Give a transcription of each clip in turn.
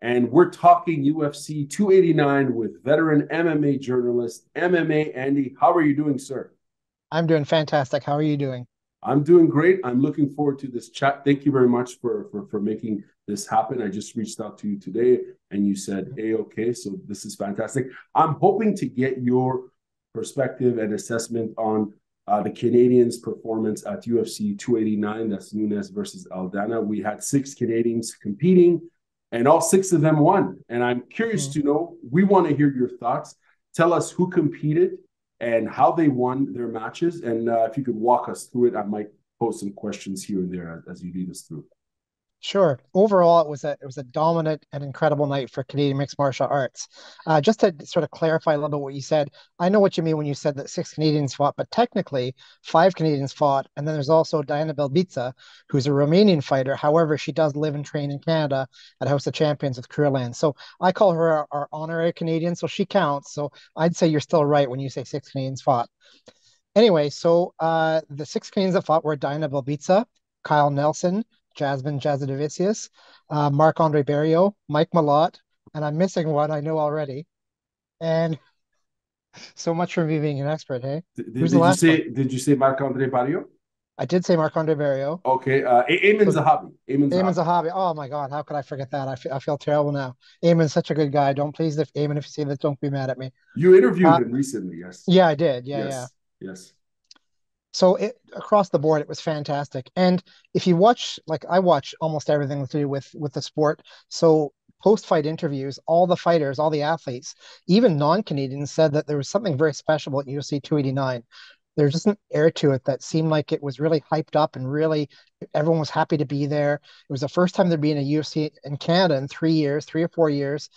And we're talking UFC 289 with veteran MMA journalist, MMA Andy. How are you doing, sir? I'm doing fantastic. How are you doing? I'm doing great. I'm looking forward to this chat. Thank you very much for making this happen. I just reached out to you today and you said, hey, okay, so this is fantastic. I'm hoping to get your perspective and assessment on the Canadians' performance at UFC 289. That's Nunes versus Aldana. We had 6 Canadians competing, and all 6 of them won. And I'm curious Mhm. to know, we want to hear your thoughts. Tell us who competed and how they won their matches. And if you could walk us through it, I might pose some questions here and there as you lead us through. Sure. Overall, it was a dominant and incredible night for Canadian mixed martial arts. Just to sort of clarify a little bit what you said, I know what you mean when you said that 6 Canadians fought, but technically 5 Canadians fought, and then there's also Diana Belbiţă, who's a Romanian fighter. However, she does live and train in Canada at House of Champions with Career. So I call her our honorary Canadian, so she counts. So I'd say you're still right when you say 6 Canadians fought. Anyway, so the 6 Canadians that fought were Diana Belbiţă, Kyle Nelson, Jasmine Jasudavicius, Marc-André Barriault, Mike Malott, and I'm missing one I know already. And so much for me being an expert, hey? Who's the Did you last one? say Marc-André Barriault? I did say Marc-André Barriault. Okay, Aiemann So Zahabi. Aiemann Aiemann Zahabi. Zahabi. Oh my God, how could I forget that? I feel terrible now. Aimann's such a good guy. Don't please, if Aimon, if you see this, don't be mad at me. You interviewed Uh, him recently, yes, yeah, I did. Yeah, yeah. yes, yes. So across the board, it was fantastic. And if you watch, like I watch almost everything to do with the sport. So post-fight interviews, all the fighters, all the athletes, even non-Canadians said that there was something very special at UFC 289. There's just an air to it that seemed like it was really hyped up and really everyone was happy to be there. It was the first time there'd been a UFC in Canada in 3 years, 3 or 4 years.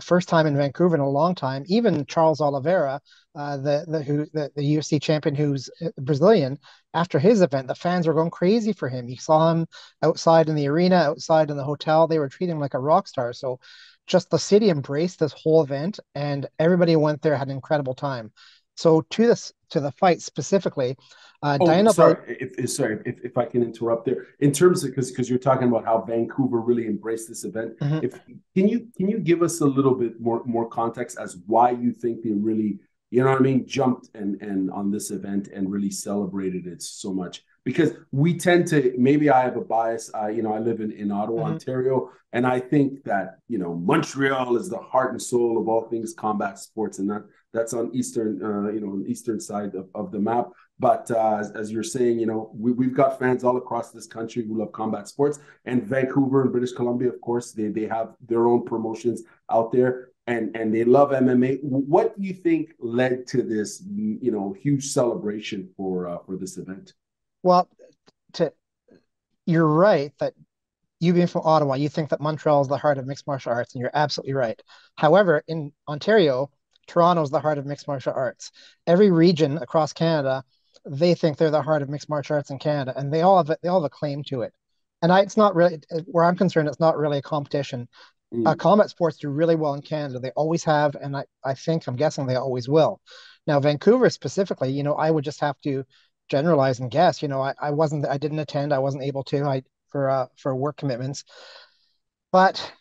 First time in Vancouver in a long time. Even Charles Oliveira, the UFC champion who's Brazilian, after his event, the fans were going crazy for him. You saw him outside in the arena, outside in the hotel. They were treating him like a rock star. So just the city embraced this whole event and everybody who went there had an incredible time. So to the fight specifically, Oh, Diana Bel sorry. If I can interrupt there, in terms of because you're talking about how Vancouver really embraced this event. Mhm. If can you give us a little bit more context as why you think they really, you know what I mean, jumped and on this event and really celebrated it so much? Because we tend to, maybe I have a bias. I live in Ottawa, Mhm. Ontario, and I think that Montreal is the heart and soul of all things combat sports, and that's on eastern side of the map. But as you're saying, we've got fans all across this country who love combat sports, and Vancouver and British Columbia, of course, they have their own promotions out there, and they love MMA. What do you think led to this, huge celebration for this event? Well, to you're right that you being from Ottawa, you think that Montreal is the heart of mixed martial arts, and you're absolutely right. However, in Ontario, Toronto is the heart of mixed martial arts. Every region across Canada, they think they're the heart of mixed martial arts in Canada, and they all have a claim to it. And it's not really, where I'm concerned, it's not really a competition. Mm. Combat sports do really well in Canada. They always have, and I'm guessing they always will. Now, Vancouver specifically, I would just have to generalize and guess. I didn't attend, I wasn't able to, for work commitments. But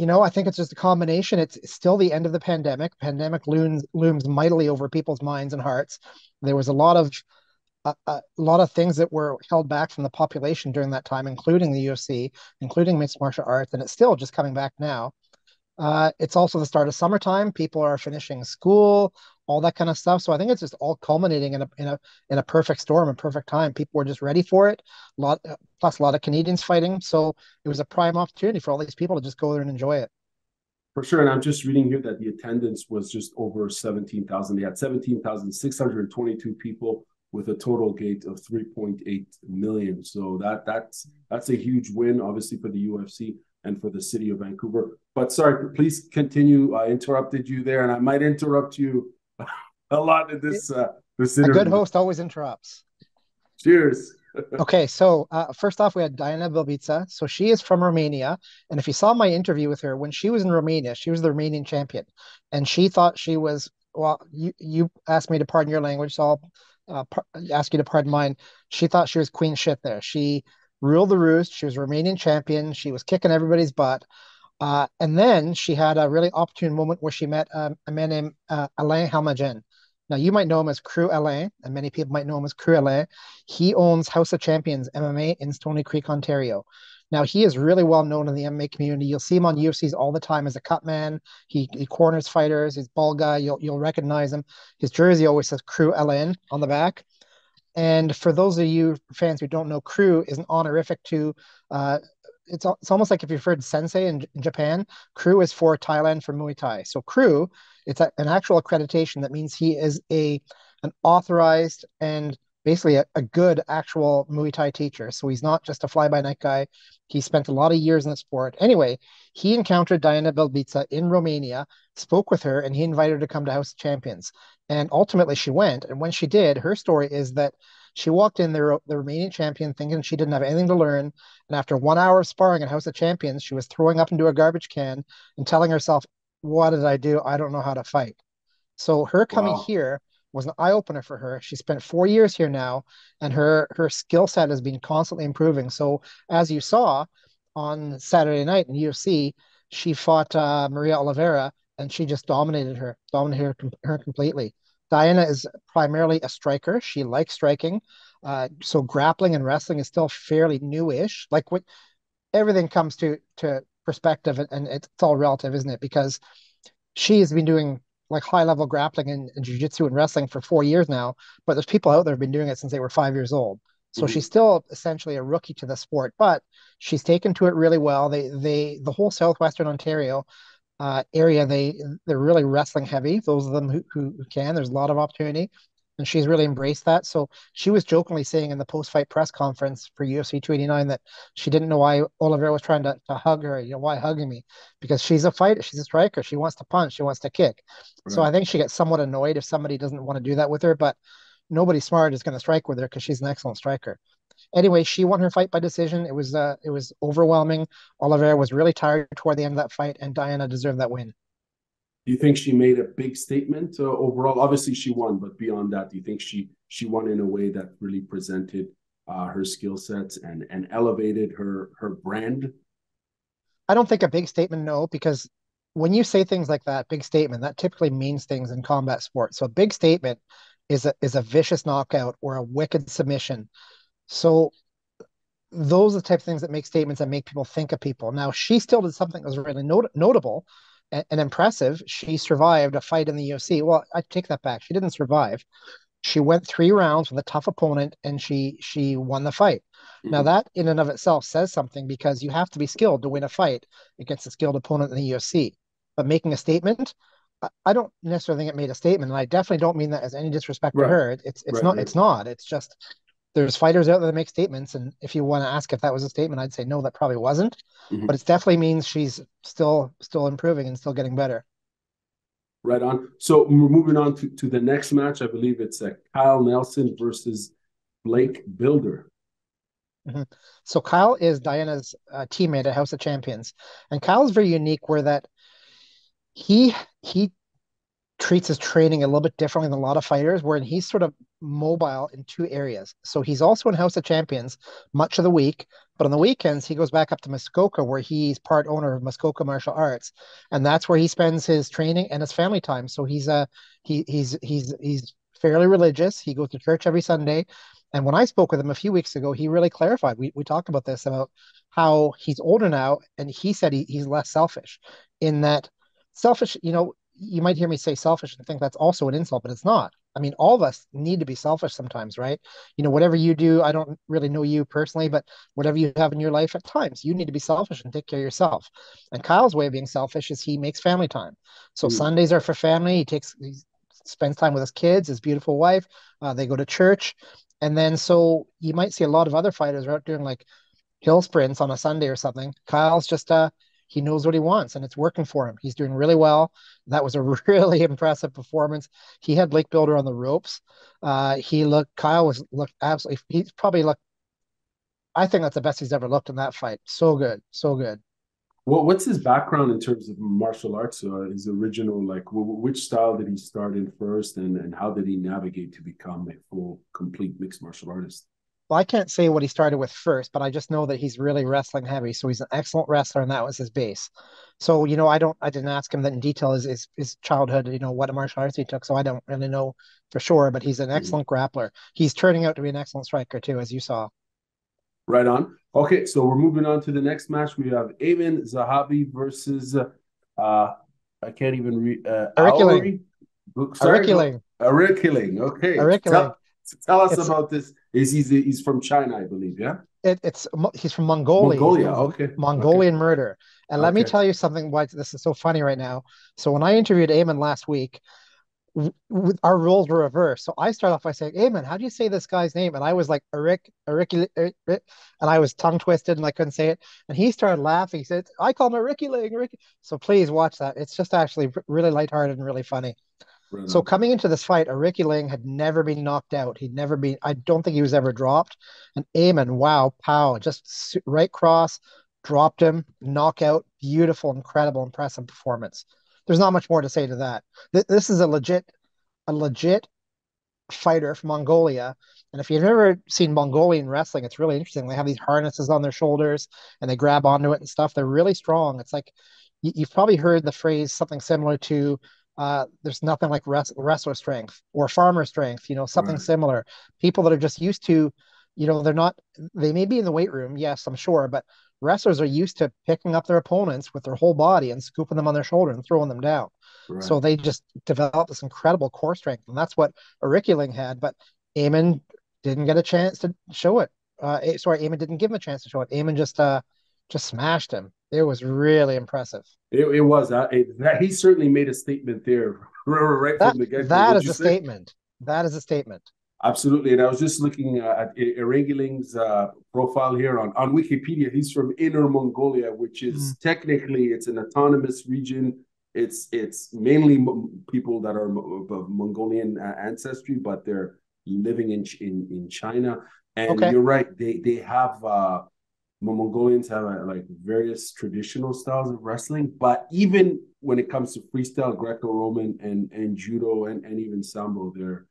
I think it's just a combination. It's still the end of the pandemic. Pandemic looms mightily over people's minds and hearts. There was a lot of things that were held back from the population during that time, including the UFC, including mixed martial arts, and it's still just coming back now. It's also the start of summertime. People are finishing school, all that kind of stuff. So I think it's just all culminating in a perfect storm, a perfect time. People were just ready for it. Plus a lot of Canadians fighting. So it was a prime opportunity for all these people to just go there and enjoy it. For sure. And I'm just reading here that the attendance was just over 17,000. They had 17,622 people with a total gate of 3.8 million. So that's a huge win, obviously, for the UFC and for the city of Vancouver. But sorry, please continue. I interrupted you there, and I might interrupt you a lot in this A good interview. host always interrupts. Cheers. Okay, so first off, we had Diana Belbiţă. So she is from Romania, and if you saw my interview with her when she was in Romania, she was the Romanian champion, and she thought she was. Well, you asked me to pardon your language, so I'll ask you to pardon mine. She thought she was queen shit there. She ruled the roost. She was Romanian champion. She was kicking everybody's butt. And then she had a really opportune moment where she met a man named Alain Halmagen. Now, you might know him as Crew Alain, and many people might know him as Crew Alain. He owns House of Champions MMA in Stony Creek, Ontario. Now, he is really well known in the MMA community. You'll see him on UFCs all the time as a cut man. He corners fighters. He's a bald guy. You'll recognize him. His jersey always says Crew Alain on the back. And for those of you fans who don't know, Crew is an honorific to it's almost like if you've heard sensei in Japan, Crew is for Thailand for Muay Thai. So Crew, it's an actual accreditation that means he is an authorized and basically a good actual Muay Thai teacher. So he's not just a fly-by-night guy. He spent a lot of years in the sport. Anyway, he encountered Diana Belbiţă in Romania, spoke with her, and he invited her to come to House of Champions. And ultimately she went. And when she did, her story is that she walked in the Romanian champion thinking she didn't have anything to learn. And after 1 hour of sparring at House of Champions, she was throwing up into a garbage can and telling herself, what did I do? I don't know how to fight. So her coming Wow. here was an eye opener for her. She spent 4 years here now, and her skill set has been constantly improving. So as you saw on Saturday night in UFC, she fought Maria Oliveira, and she just dominated her completely. Diana is primarily a striker. She likes striking. So grappling and wrestling is still fairly newish. Like what everything comes to perspective, and it's all relative, isn't it? Because she has been doing like high level grappling and jiu-jitsu and wrestling for 4 years now, but there's people out there who've been doing it since they were 5 years old. So she's Mhm. still essentially a rookie to the sport, but she's taken to it really well. The whole southwestern Ontario area, they're really wrestling heavy. Those of them who can, there's a lot of opportunity, and she's really embraced that. So she was jokingly saying in the post-fight press conference for UFC 289 that she didn't know why Oliveira was trying to hug her. Why hugging me? Because she's a fighter, she's a striker. She wants to punch, she wants to kick. So Right. I think she gets somewhat annoyed if somebody doesn't want to do that with her, but nobody smart is going to strike with her because she's an excellent striker. Anyway, she won her fight by decision. It was overwhelming. Oliveira was really tired toward the end of that fight, and Diana deserved that win. Do you think she made a big statement overall? Obviously, she won, but beyond that, do you think she won in a way that really presented her skill sets and elevated her brand? I don't think a big statement, no, because when you say things like that, big statement, that typically means things in combat sports. So a big statement is a vicious knockout or a wicked submission. So those are the type of things that make statements that make people think of people. Now, she still did something that was really notable and impressive. She survived a fight in the UFC. Well, I take that back. She didn't survive. She went 3 rounds with a tough opponent, and she won the fight. Now, Mhm. that in and of itself says something because you have to be skilled to win a fight against a skilled opponent in the UFC. But making a statement, I don't necessarily think it made a statement, and I definitely don't mean that as any disrespect to Right, her. It's right, not right. it's not. It's just there's fighters out there that make statements, and if you want to ask if that was a statement, I'd say no, that probably wasn't. But Mhm. it definitely means she's still improving and still getting better. Right on. So we're moving on to the next match. I believe it's Kyle Nelson versus Blake Builder. Mhm. So Kyle is Diana's teammate at House of Champions, and Kyle's very unique where that he treats his training a little bit differently than a lot of fighters, where he's sort of mobile in two areas. So he's also in House of Champions much of the week, but on the weekends he goes back up to Muskoka, where he's part owner of Muskoka Martial Arts, and that's where he spends his training and his family time. So he's fairly religious. He goes to church every Sunday. And when I spoke with him a few weeks ago, he really clarified. We talked about this about how he's older now, and he said he's less selfish in that selfish, you might hear me say selfish and think that's also an insult, but it's not. I mean, all of us need to be selfish sometimes, right? Whatever you do, I don't really know you personally, but whatever you have in your life at times, you need to be selfish and take care of yourself. And Kyle's way of being selfish is he makes family time. So Mm. Sundays are for family. He spends time with his kids, his beautiful wife. They go to church. And then so you might see a lot of other fighters are out doing like hill sprints on a Sunday or something. Kyle's just he knows what he wants and it's working for him. He's doing really well. That was a really impressive performance. He had Blake Builder on the ropes. Kyle was looked absolutely. He's probably looked. I think that's the best he's ever looked in that fight. So good, so good. What's his background in terms of martial arts? His original, like, which style did he start in first, and how did he navigate to become a full, complete mixed martial artist? Well, I can't say what he started with first, but I just know that he's really wrestling heavy. So he's an excellent wrestler, and that was his base. So, I didn't ask him that in detail his childhood, what martial arts he took. So I don't really know for sure, but he's an Mhm. excellent grappler. He's turning out to be an excellent striker too, as you saw. Right on. Okay, so we're moving on to the next match. We have Aiemann Zahabi versus I can't even read Auricularing, Auri. Sorry, go auricularing, Auricularing. Okay, auricularing. tell us It's about this. He's from China, I believe. Yeah, he's from Mongolia. He's Mongolia. Okay, okay, Mongolian murder. And let me okay. tell you something why this is so funny right now. So when I interviewed Eamon last week, our roles were reversed. So I start off by saying, Eamon, how do you say this guy's name? And I was like, and I was tongue twisted and I couldn't say it. And he started laughing. He said, I call him Ricky Ling, Ricky. So please watch that. It's just actually really lighthearted and really funny. Right So on. coming into this fight, Ricky Ling had never been knocked out. He'd never been, I don't think he was ever dropped. And Eamon, wow, pow, just right cross, dropped him, knockout, beautiful, incredible, impressive performance. There's not much more to say to that. This is a legit fighter from Mongolia. And if you've never seen Mongolian wrestling, it's really interesting. They have these harnesses on their shoulders and they grab onto it and stuff. They're really strong. It's like you've probably heard the phrase something similar to there's nothing like wrestler strength or farmer strength, something Right, similar. People that are just used to, they're not, they may be in the weight room, yes, I'm sure, but wrestlers are used to picking up their opponents with their whole body and scooping them on their shoulder and throwing them down. right. So they just developed this incredible core strength, and that's what Auricularing had. But Eamon didn't get a chance to show it. Sorry, Eamon didn't give him a chance to show it. Eamon just smashed him. It was really impressive. It was that he certainly made a statement there right That from the get go. that Would is you a say? statement. That is a statement. Absolutely. And I was just looking at Erengiling's profile here on Wikipedia. He's from Inner Mongolia, which Mm. is technically it's an autonomous region. It's mainly people that are of Mongolian ancestry, but they're living in China. And Okay. you're right. They have Mongolians have like various traditional styles of wrestling, but even when it comes to freestyle, Greco-Roman, and judo, and even sambo, they're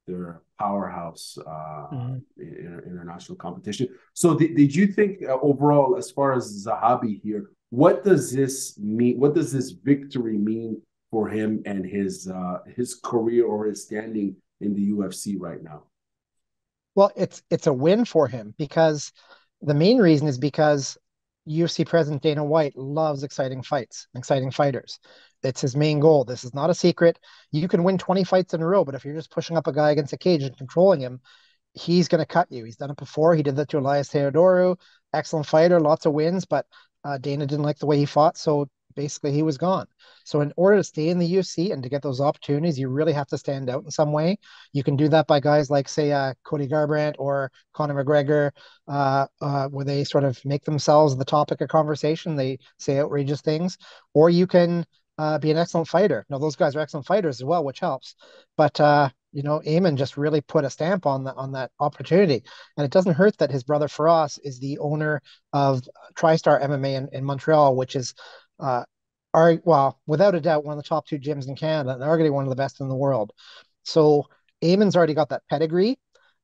a powerhouse Mhm. in international competition. So, did you think overall, as far as Zahabi here, what does this mean? What does this victory mean for him and his career or his standing in the UFC right now? Well, it's a win for him because the main reason is because UFC President Dana White loves exciting fights, exciting fighters. It's his main goal. This is not a secret. You can win 20 fights in a row, but if you're just pushing up a guy against a cage and controlling him, he's going to cut you. He's done it before. He did that to Elias Theodorou. Excellent fighter, lots of wins, but Dana didn't like the way he fought, so basically he was gone. So in order to stay in the UFC and to get those opportunities, you really have to stand out in some way. You can do that by guys like, say, Cody Garbrandt or Conor McGregor, where they sort of make themselves the topic of conversation. They say outrageous things, or you can be an excellent fighter. Now, those guys are excellent fighters as well, which helps. But Eamon just really put a stamp on that opportunity. And it doesn't hurt that his brother Faraz is the owner of TriStar MMA in Montreal, which is, well, without a doubt, one of the top two gyms in Canada, and arguably one of the best in the world. So Eamon's already got that pedigree,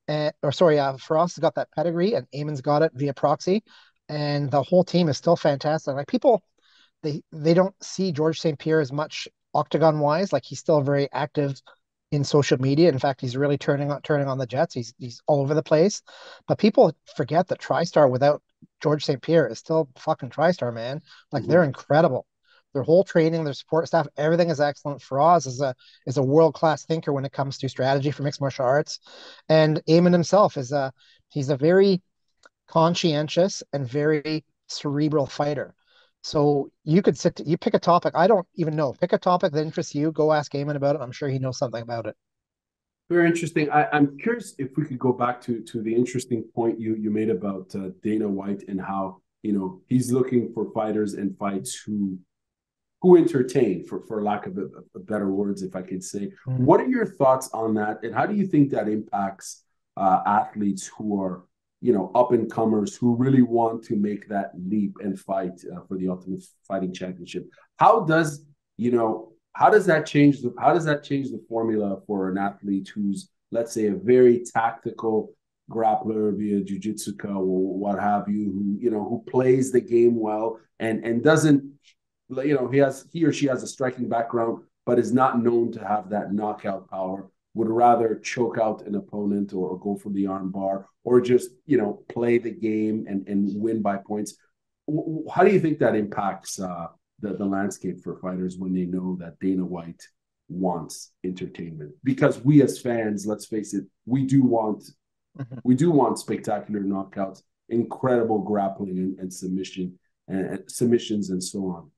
Faraz has got that pedigree, and Eamon's got it via proxy, and the whole team is still fantastic. Like people, they don't see George St. Pierre as much octagon wise. Like he's still very active in social media. In fact, he's really turning on the Jets. He's all over the place. But people forget that TriStar without George St. Pierre is still fucking TriStar, man. Like they're Mm-hmm. incredible. Their whole training, their support staff, everything is excellent. Faraz is a world class thinker when it comes to strategy for mixed martial arts, and Eamon himself he's a very conscientious and very cerebral fighter. So you pick a topic. I don't even know. Pick a topic that interests you. Go ask Eamon about it. I'm sure he knows something about it. Very interesting. I'm curious if we could go back to the interesting point you made about Dana White and how he's looking for fighters and fights who entertain, for lack of a better words, if I could say. Mm. What are your thoughts on that, and how do you think that impacts athletes who are up and comers who really want to make that leap and fight for the Ultimate Fighting Championship? How does how does that change the formula for an athlete who's, let's say, a very tactical grappler, be a jiu-jitsuka or what have you, who plays the game well and doesn't, he or she has a striking background, but is not known to have that knockout power, would rather choke out an opponent or go for the armbar or just, play the game and win by points. How do you think that impacts the landscape for fighters when they know that Dana White wants entertainment? Because we as fans, let's face it, we do want spectacular knockouts, incredible grappling and submissions and so on.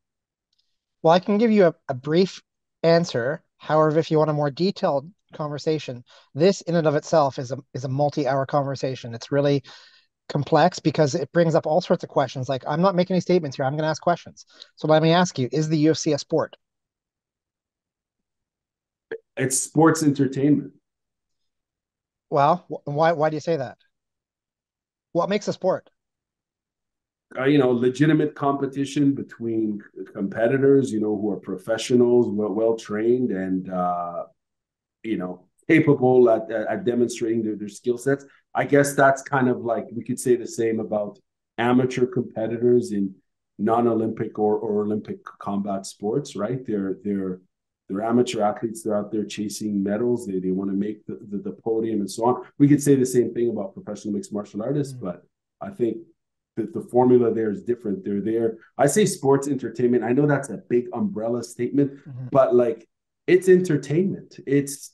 Well, I can give you a brief answer. However, if you want a more detailed conversation, this in and of itself is a multi-hour conversation. It's really complex because it brings up all sorts of questions. Like, I'm not making any statements here. I'm going to ask questions. So let me ask you, is the UFC a sport? It's sports entertainment. Well, why do you say that? What makes a sport? Legitimate competition between competitors, who are professionals, well trained, and capable at demonstrating their skill sets. I guess that's kind of like, we could say the same about amateur competitors in non-Olympic or Olympic combat sports, right? They're amateur athletes. They're out there chasing medals. They want to make the podium and so on. We could say the same thing about professional mixed martial artists, but I think that the formula there is different. They're there. I say sports entertainment. I know that's a big umbrella statement, but like, it's entertainment. It's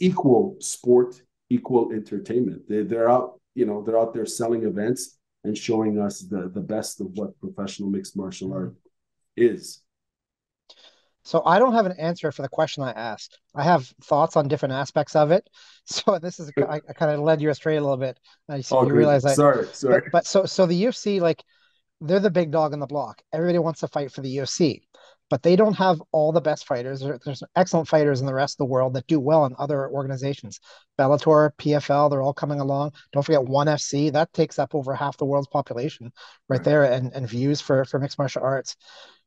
equal sport, equal entertainment. They're out, they're out there selling events and showing us the best of what professional mixed martial art is. So I don't have an answer for the question I asked. I have thoughts on different aspects of it. So this is I kind of led you astray a little bit. You realize that. Sorry. But so the UFC, like, they're the big dog in the block. Everybody wants to fight for the UFC, but they don't have all the best fighters. There's excellent fighters in the rest of the world that do well in other organizations. Bellator, PFL, they're all coming along. Don't forget ONE FC, that takes up over half the world's population right there, and views for mixed martial arts.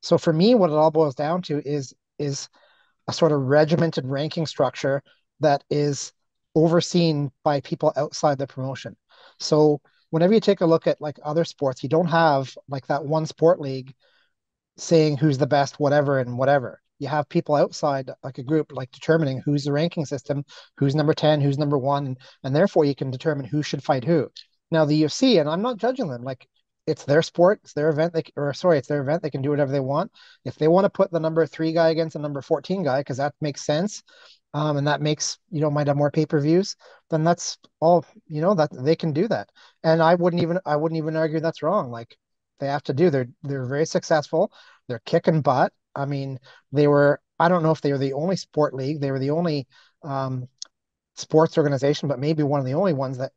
So for me, what it all boils down to is a sort of regimented ranking structure that is overseen by people outside the promotion. So whenever you take a look at like other sports, you don't have like that one sport league saying who's the best, whatever and whatever. You have people outside, like a group, like determining who's the ranking system, who's number 10, who's number 1, and therefore you can determine who should fight who. Now the UFC, and I'm not judging them, like, it's their sport, it's their event. It's their event. They can do whatever they want. If they want to put the number 3 guy against the number 14 guy, because that makes sense, and that makes, might have more pay-per-views, then that's all, that they can do that. And I wouldn't even argue that's wrong. Like, they have to do. They're very successful. They're kicking butt. I mean, I don't know if they were the only sport league. They were the only sports organization, but maybe one of the only ones that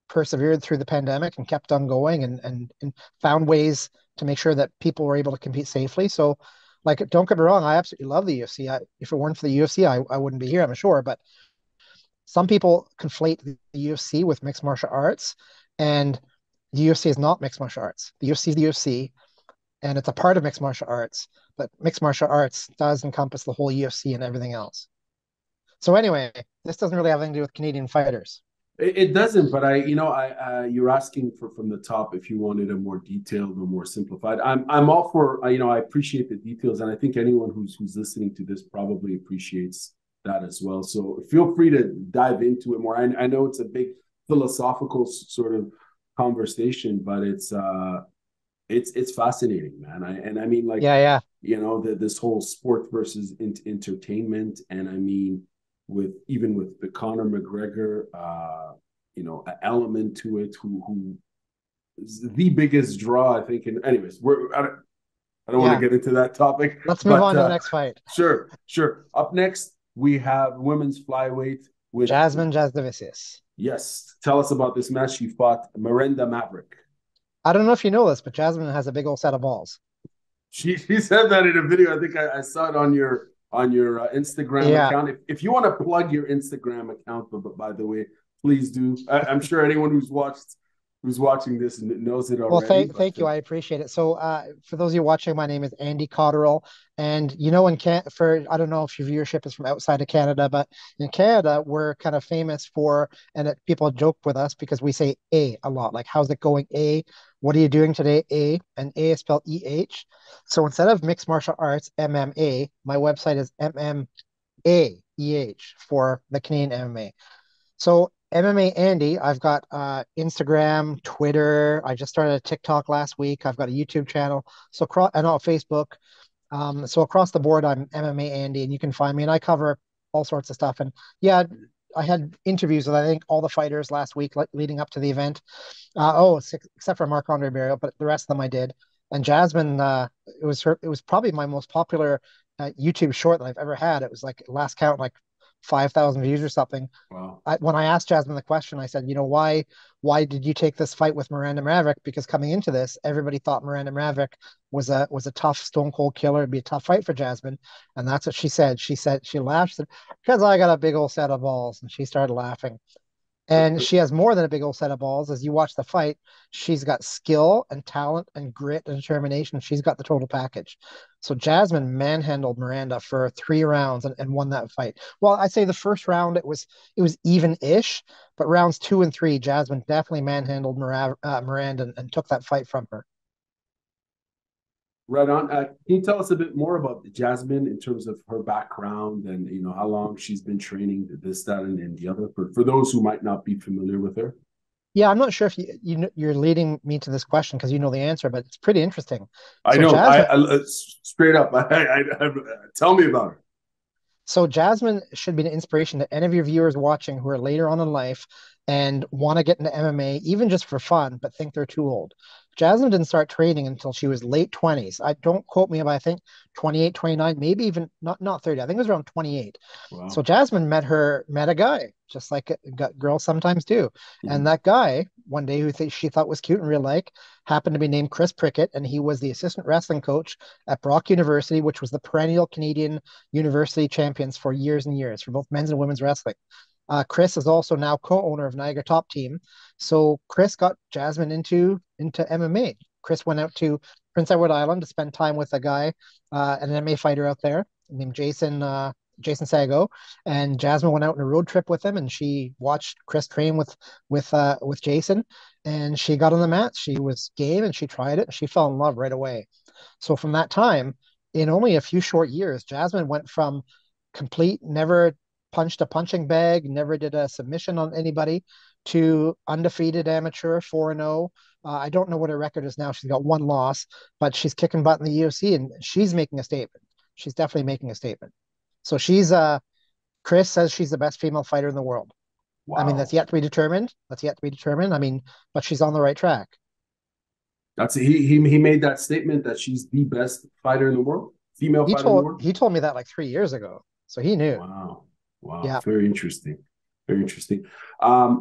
persevered through the pandemic and kept on going and found ways to make sure that people were able to compete safely. So, like, don't get me wrong, I absolutely love the UFC. If it weren't for the UFC, I wouldn't be here, I'm sure. But some people conflate the UFC with mixed martial arts, and the UFC is not mixed martial arts. The UFC is the UFC, and it's a part of mixed martial arts, but mixed martial arts does encompass the whole UFC and everything else. So anyway, this doesn't really have anything to do with Canadian fighters. It doesn't, but you're asking from the top if you wanted a more detailed or more simplified. I'm all for, I appreciate the details, and I think anyone who's listening to this probably appreciates that as well. So feel free to dive into it more. I know it's a big philosophical sort of conversation, but it's fascinating, man. I mean, like, yeah. This whole sport versus entertainment, and I mean, with the Conor McGregor, an element to it, who is the biggest draw, I think. And anyways, I don't want to get into that topic. Let's move on to the next fight. Sure. Up next, we have women's flyweight with Jasmine Jasudavicius. Yes, tell us about this match. She fought Miranda Maverick. I don't know if you know this, but Jasmine has a big old set of balls. She said that in a video. I think I saw it on your Instagram account. If you want to plug your Instagram account, but by the way, please do. I'm sure anyone who's watched who's watching this knows it Well, already. thank you. I appreciate it. So, for those of you watching, my name is Andy Cotterill, and I don't know if your viewership is from outside of Canada, but in Canada, we're kind of famous for, and people joke with us because we say a lot. Like, how's it going? What are you doing today? And A is spelled EH. So instead of mixed martial arts, MMA, my website is MMAEH for the Canadian MMA. So MMA Andy, I've got Instagram, Twitter. I just started a TikTok last week. I've got a YouTube channel. So and on Facebook. So across the board, I'm MMA Andy, and you can find me. And I cover all sorts of stuff. And yeah, I had interviews with I think all the fighters last week, leading up to the event. Except for Marc-André Barriault, but the rest of them I did. And Jasmine, it was probably my most popular YouTube short that I've ever had. It was like last count like 5,000 views or something. Wow. When I asked Jasmine the question, I said, why did you take this fight with Miranda Maverick? Because coming into this, everybody thought Miranda Maverick was a tough stone cold killer. It'd be a tough fight for Jasmine. And that's what she said. She laughed, said, because I got a big old set of balls. And she started laughing. And she has more than a big old set of balls. As you watch the fight, she's got skill and talent and grit and determination. She's got the total package. So Jasmine manhandled Miranda for 3 rounds and won that fight. Well, I'd say the first round it was even-ish, but rounds 2 and 3, Jasmine definitely manhandled Miranda and took that fight from her. Right on. Can you tell us a bit more about Jasmine in terms of her background and how long she's been training this, that, and the other for those who might not be familiar with her? Yeah, I'm not sure if you're leading me to this question because you know the answer, but it's pretty interesting. I So know. Jasmine, Straight up. Tell me about her. So Jasmine should be an inspiration to any of your viewers watching who are later on in life and want to get into MMA, even just for fun, but think they're too old. Jasmine didn't start training until she was late 20s. I don't quote me, but I think 28, 29, maybe even not 30. I think it was around 28. Wow. So Jasmine met a guy, just like girls sometimes do. Mm-hmm. And that guy, one day she thought was cute in real life, happened to be named Chris Prickett, and he was the assistant wrestling coach at Brock University, which was the perennial Canadian university champions for years and years for both men's and women's wrestling. Chris is also now co-owner of Niagara Top Team. So Chris got Jasmine into MMA. Chris went out to Prince Edward Island to spend time with a guy, an MMA fighter out there named Jason Sago, and Jasmine went out on a road trip with him, and she watched Chris train with Jason, and she got on the mat. She was game, and she tried it, and she fell in love right away. So from that time, in only a few short years, Jasmine went from complete, never punched a punching bag, never did a submission on anybody, to undefeated amateur 4-0. I don't know what her record is now. She's got 1 loss, but she's kicking butt in the UFC, and she's making a statement. She's definitely making a statement. So Chris says she's the best female fighter in the world. Wow. I mean, that's yet to be determined. I mean, but she's on the right track. He made that statement that she's the best fighter in the world, female fighter in the world. He told me that like 3 years ago, so he knew. Wow, yeah, very interesting, very interesting.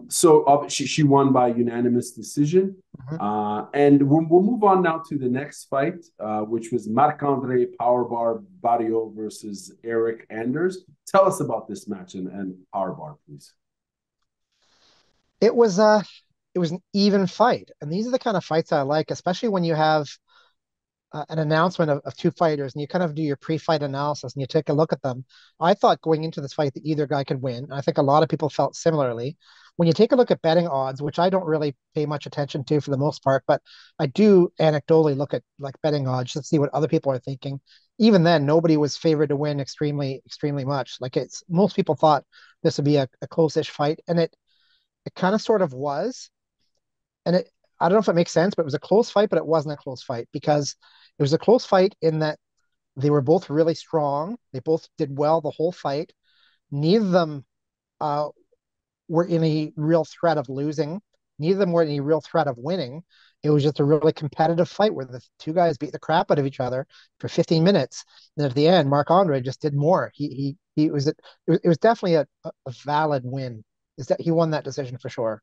So she won by unanimous decision, and we'll move on now to the next fight, which was Marc-André Barriault versus Eric Anders. Tell us about this match and Powerbar, please. It was an even fight, and these are the kind of fights I like, especially when you have an announcement of 2 fighters and you kind of do your pre-fight analysis and you take a look at them. I thought going into this fight that either guy could win. I think a lot of people felt similarly. When you take a look at betting odds, which I don't really pay much attention to for the most part, but I do anecdotally look at like betting odds to see what other people are thinking. Even then, nobody was favored to win extremely, extremely much. Like most people thought this would be a close-ish fight, and it kind of sort of was. And I don't know if it makes sense, but it was a close fight, but it wasn't a close fight because it was a close fight in that they were both really strong. They both did well the whole fight. Neither of them were in a real threat of losing. Neither of them were in a real threat of winning. It was just a really competitive fight where the 2 guys beat the crap out of each other for 15 minutes. And at the end, Marc-André just did more. It was definitely a valid win. He won that decision for sure.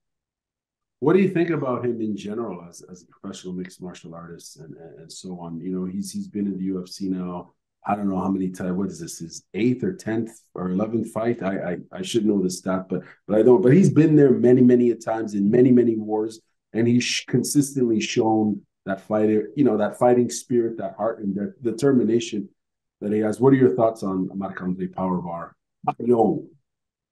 What do you think about him in general as a professional mixed martial artist and so on? He's been in the UFC now. I don't know how many times. What is this? His 8th or 10th or 11th fight? I should know the stat, but I don't. But he's been there many a times in many wars, and he's consistently shown that fighter, that fighting spirit, that heart, and that determination that he has. What are your thoughts on Marc-André Barriault? No.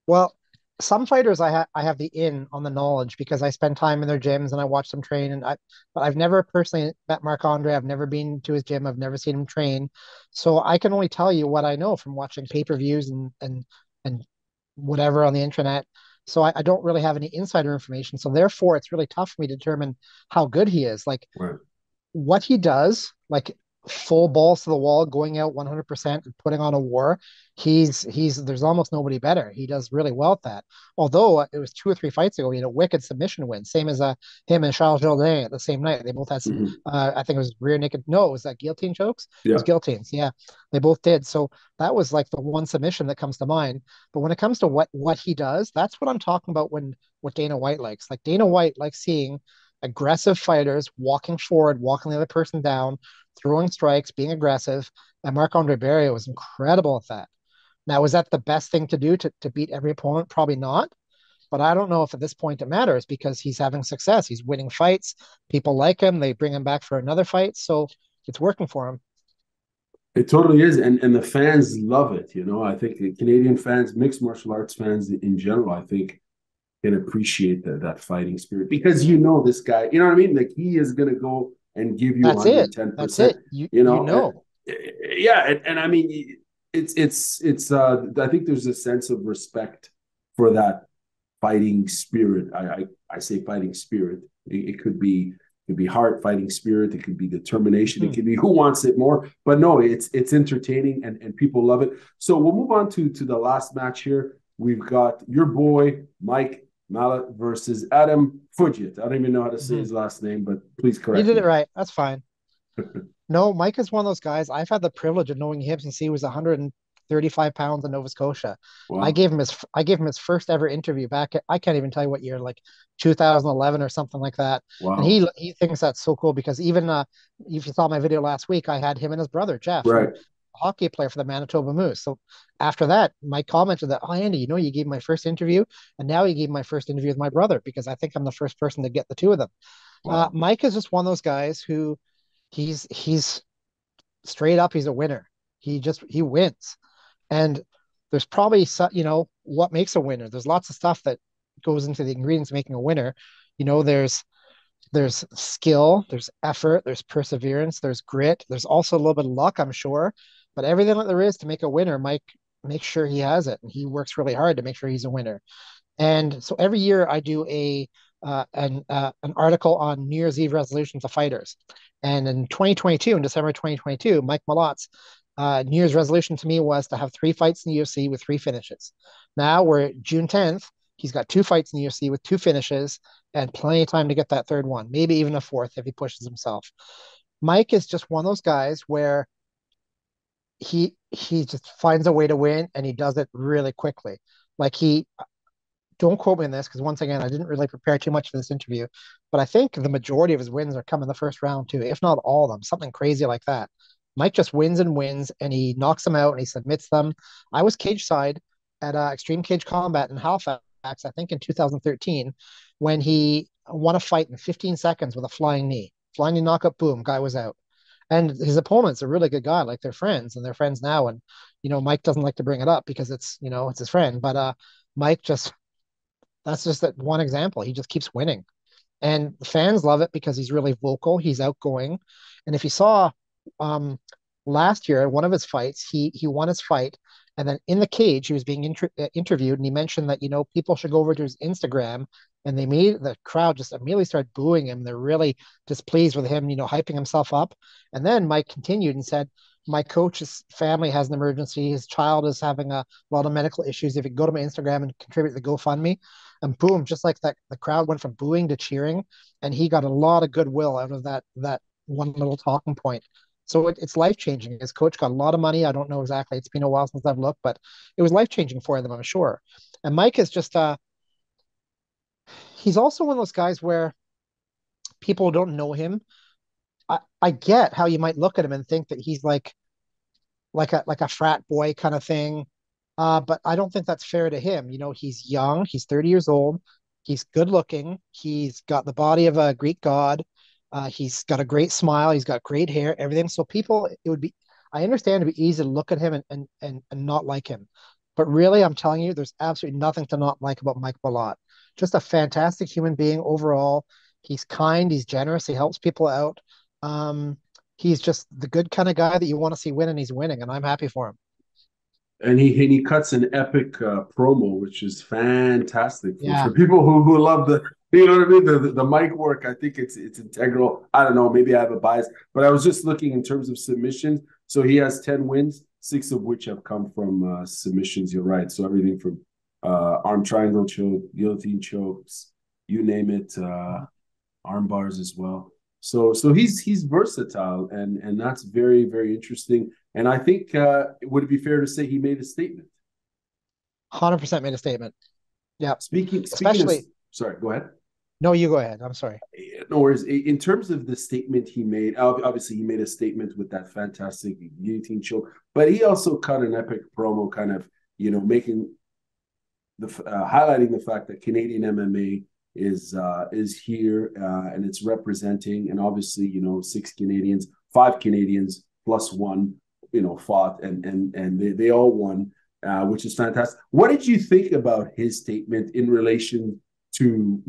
Well, some fighters I have the in on the knowledge because I spend time in their gyms and I watch them train but I've never personally met Marc-André. I've never been to his gym. I've never seen him train. So I can only tell you what I know from watching pay-per-views and whatever on the internet. So I don't really have any insider information. So therefore it's really tough for me to determine how good he is. Like Right. what he does, like full balls to the wall, going out 100% and putting on a war. There's almost nobody better. He does really well at that. Although it was 2 or 3 fights ago, he had a wicked submission win, same as him and Charles Jourdain at the same night. They both had some. Mm-hmm. I think it was rear naked. No, it was that guillotine chokes. It Yeah. was guillotines. Yeah, they both did. So that was like the one submission that comes to mind. But when it comes to what he does, that's what I'm talking about. When what Dana White likes, like Dana White likes seeing aggressive fighters walking forward, walking the other person down, throwing strikes, being aggressive. And Marc-André Barriault was incredible at that. Now, is that the best thing to do to beat every opponent? Probably not. But I don't know if at this point it matters because he's having success. He's winning fights. People like him. They bring him back for another fight. So it's working for him. It totally is, and the fans love it. I think the Canadian fans, mixed martial arts fans in general, I think can appreciate that fighting spirit because this guy. You know what I mean? Like he is going to go and give you That's it. 110%. That's it. You know. Yeah, and I mean, it's. I think there's a sense of respect for that fighting spirit. I say fighting spirit. It could be heart, fighting spirit. It could be determination. It could be who wants it more. But no, it's entertaining and people love it. So we'll move on to the last match here. We've got your boy Mike Malott versus Adam Fujit. I don't even know how to say his last name, but please correct me. You did it right. That's fine. No, Mike is one of those guys. I've had the privilege of knowing him since he was 135 pounds in Nova Scotia. Wow. I gave him his first ever interview back at, I can't even tell you what year, like 2011 or something like that. Wow. And he thinks that's so cool because even if you saw my video last week, I had him and his brother Jeff, right, a hockey player for the Manitoba Moose. So after that, Mike commented that, "Oh, Andy, you gave my first interview, and now you gave my first interview with my brother because I think I'm the first person to get the two of them." Wow. Mike is just one of those guys who he's straight up. He's a winner. He wins. And there's probably what makes a winner. There's lots of stuff that goes into the ingredients of making a winner. There's skill, there's effort, there's perseverance, there's grit. There's also a little bit of luck, I'm sure. But everything that there is to make a winner, Mike makes sure he has it, and he works really hard to make sure he's a winner. And so every year I do an article on New Year's Eve resolutions of fighters. And in December 2022, Mike Malott's New Year's resolution to me was to have 3 fights in the UFC with 3 finishes. Now we're June 10th. He's got 2 fights in the UFC with 2 finishes and plenty of time to get that third one, maybe even a fourth if he pushes himself. Mike is just one of those guys where he just finds a way to win and he does it really quickly. Like don't quote me on this because once again, I didn't really prepare too much for this interview, but I think the majority of his wins are come in the first round too, if not all of them, something crazy like that. Mike just wins and wins, and he knocks them out and he submits them. I was cage side at Extreme Cage Combat in Halifax, I think in 2013, when he won a fight in 15 seconds with a flying knee knockup, boom, guy was out. And his opponent's a really good guy, like they're friends, and they're friends now. And Mike doesn't like to bring it up because it's it's his friend, but Mike that's just that one example. He just keeps winning. And the fans love it because he's really vocal, he's outgoing. And if you saw last year, one of his fights, he won his fight. And then in the cage, he was being interviewed, and he mentioned that, people should go over to his Instagram. And the crowd just immediately started booing him. They're really displeased with him, hyping himself up. And then Mike continued and said, "My coach's family has an emergency. His child is having a lot of medical issues. If you go to my Instagram and contribute to the GoFundMe," and boom, just like that, the crowd went from booing to cheering, and he got a lot of goodwill out of that one little talking point. So it's life-changing. His coach got a lot of money. I don't know exactly. It's been a while since I've looked, but it was life-changing for them, I'm sure. And Mike is just he's also one of those guys where people don't know him. I get how you might look at him and think that he's like a frat boy kind of thing. But I don't think that's fair to him. He's young, he's 30 years old. He's good looking. He's got the body of a Greek god. He's got a great smile. He's got great hair, everything. So people, it would be, I understand it'd be easy to look at him and not like him. But really, I'm telling you, there's absolutely nothing to not like about Mike Malott. Just a fantastic human being overall. He's kind, he's generous, he helps people out. Um, he's just the good kind of guy that you want to see win, and he's winning, and I'm happy for him. And he cuts an epic promo, which is fantastic Yeah, for people who love the, you know what I mean, the mic work. I think it's integral. I don't know, maybe I have a bias, but I was just looking in terms of submissions. So he has 10 wins, 6 of which have come from submissions. You're right. So everything from arm triangle choke, guillotine chokes, you name it, arm bars as well. So he's versatile, and that's very, very interesting. And I think would it be fair to say he made a statement? 100% made a statement. Yeah, Speaking of, especially. sorry, go ahead. No, you go ahead. I'm sorry. No worries. In terms of the statement he made, obviously he made a statement with that fantastic guillotine choke, but he also cut an epic promo, kind of, making the highlighting the fact that Canadian MMA is here, and it's representing, and obviously 6 Canadians, 5 Canadians plus one, fought, and they all won, which is fantastic. What did you think about his statement in relation to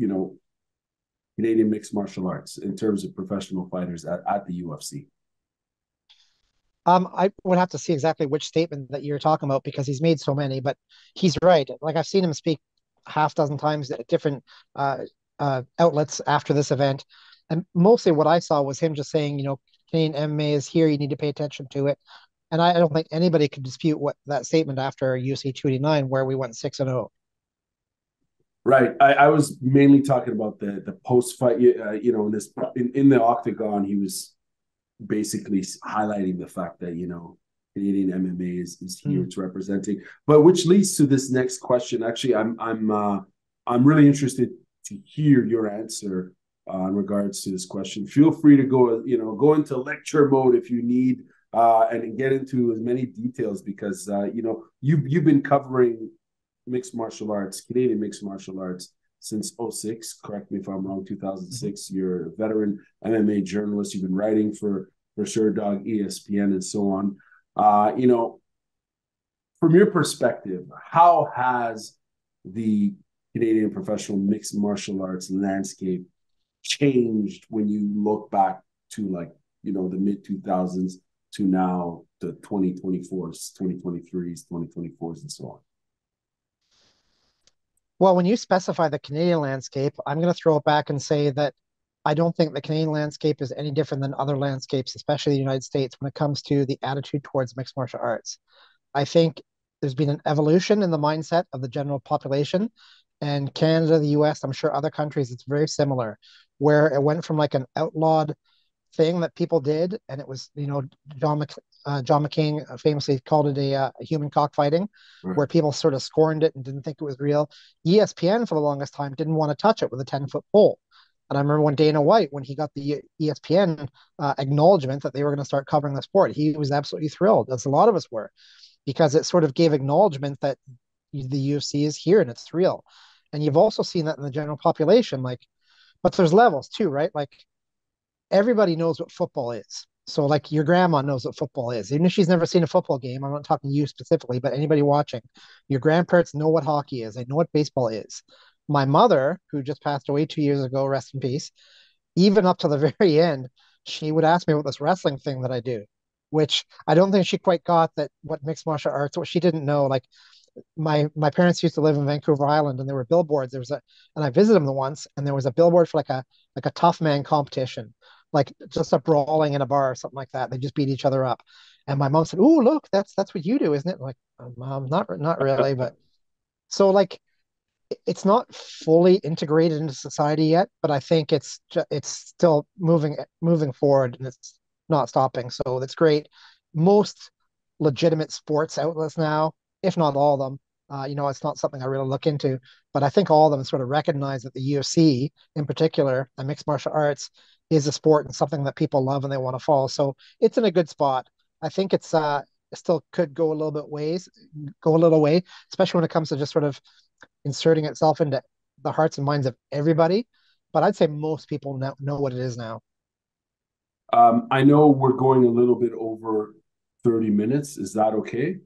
Canadian mixed martial arts in terms of professional fighters at the UFC? I would have to see exactly which statement that you're talking about because he's made so many, but he's right. Like I've seen him speak half dozen times at different outlets after this event, and mostly what I saw was him just saying, Canadian MMA is here. You need to pay attention to it. And I don't think anybody could dispute what that statement after UFC 289, where we went 6-0. Right. I was mainly talking about the post fight. In this in the octagon, he was basically highlighting the fact that Canadian MMA is here, it's representing. But which leads to this next question. Actually, I'm really interested to hear your answer in regards to this question. Feel free to go into lecture mode if you need, and get into as many details, because you've been covering mixed martial arts, Canadian mixed martial arts, since 06. Correct me if I'm wrong. 2006. You're a veteran MMA journalist. You've been writing for Sure Dog, ESPN, and so on. From your perspective, how has the Canadian professional mixed martial arts landscape changed when you look back to the mid 2000s to now, the 2024s, 2023s, 2024s, and so on? Well, when you specify the Canadian landscape, I'm going to throw it back and say that I don't think the Canadian landscape is any different than other landscapes, especially the United States, when it comes to the attitude towards mixed martial arts. I think there's been an evolution in the mindset of the general population. And Canada, the US, I'm sure other countries, it's very similar, where it went from like an outlawed thing that people did, and it was, John McCain famously called it a human cockfighting, Right. where people sort of scorned it and didn't think it was real. ESPN for the longest time didn't want to touch it with a 10-foot pole. And I remember when Dana White, when he got the ESPN acknowledgement that they were going to start covering the sport, he was absolutely thrilled, as a lot of us were, because it sort of gave acknowledgement that the UFC is here and it's real. And you've also seen that in the general population, but there's levels too, right? Like everybody knows what football is. So like your grandma knows what football is. Even if she's never seen a football game, I'm not talking you specifically, but anybody watching, your grandparents know what hockey is. They know what baseball is. My mother, who just passed away 2 years ago, rest in peace, even up to the very end, she would ask me about this wrestling thing that I do, which I don't think she quite got, that what mixed martial arts, what she didn't know. Like my parents used to live in Vancouver Island, and there were billboards. And I visited them the once, and there was a billboard for like a tough man competition, like just a brawling in a bar or something like that. They just beat each other up. And my mom said, "Oh, look, that's what you do, isn't it?" I'm like, Mom, not really, but so like it's not fully integrated into society yet, but I think it's still moving forward, and it's not stopping. So that's great. Most legitimate sports outlets now, if not all of them, it's not something I really look into, but I think all of them sort of recognize that the UFC, in particular, and mixed martial arts, is a sport and something that people love and they want to follow. So it's in a good spot. I think it still could go a little way, especially when it comes to just sort of inserting itself into the hearts and minds of everybody, but I'd say most people know what it is now. I know we're going a little bit over 30 minutes. Is that okay?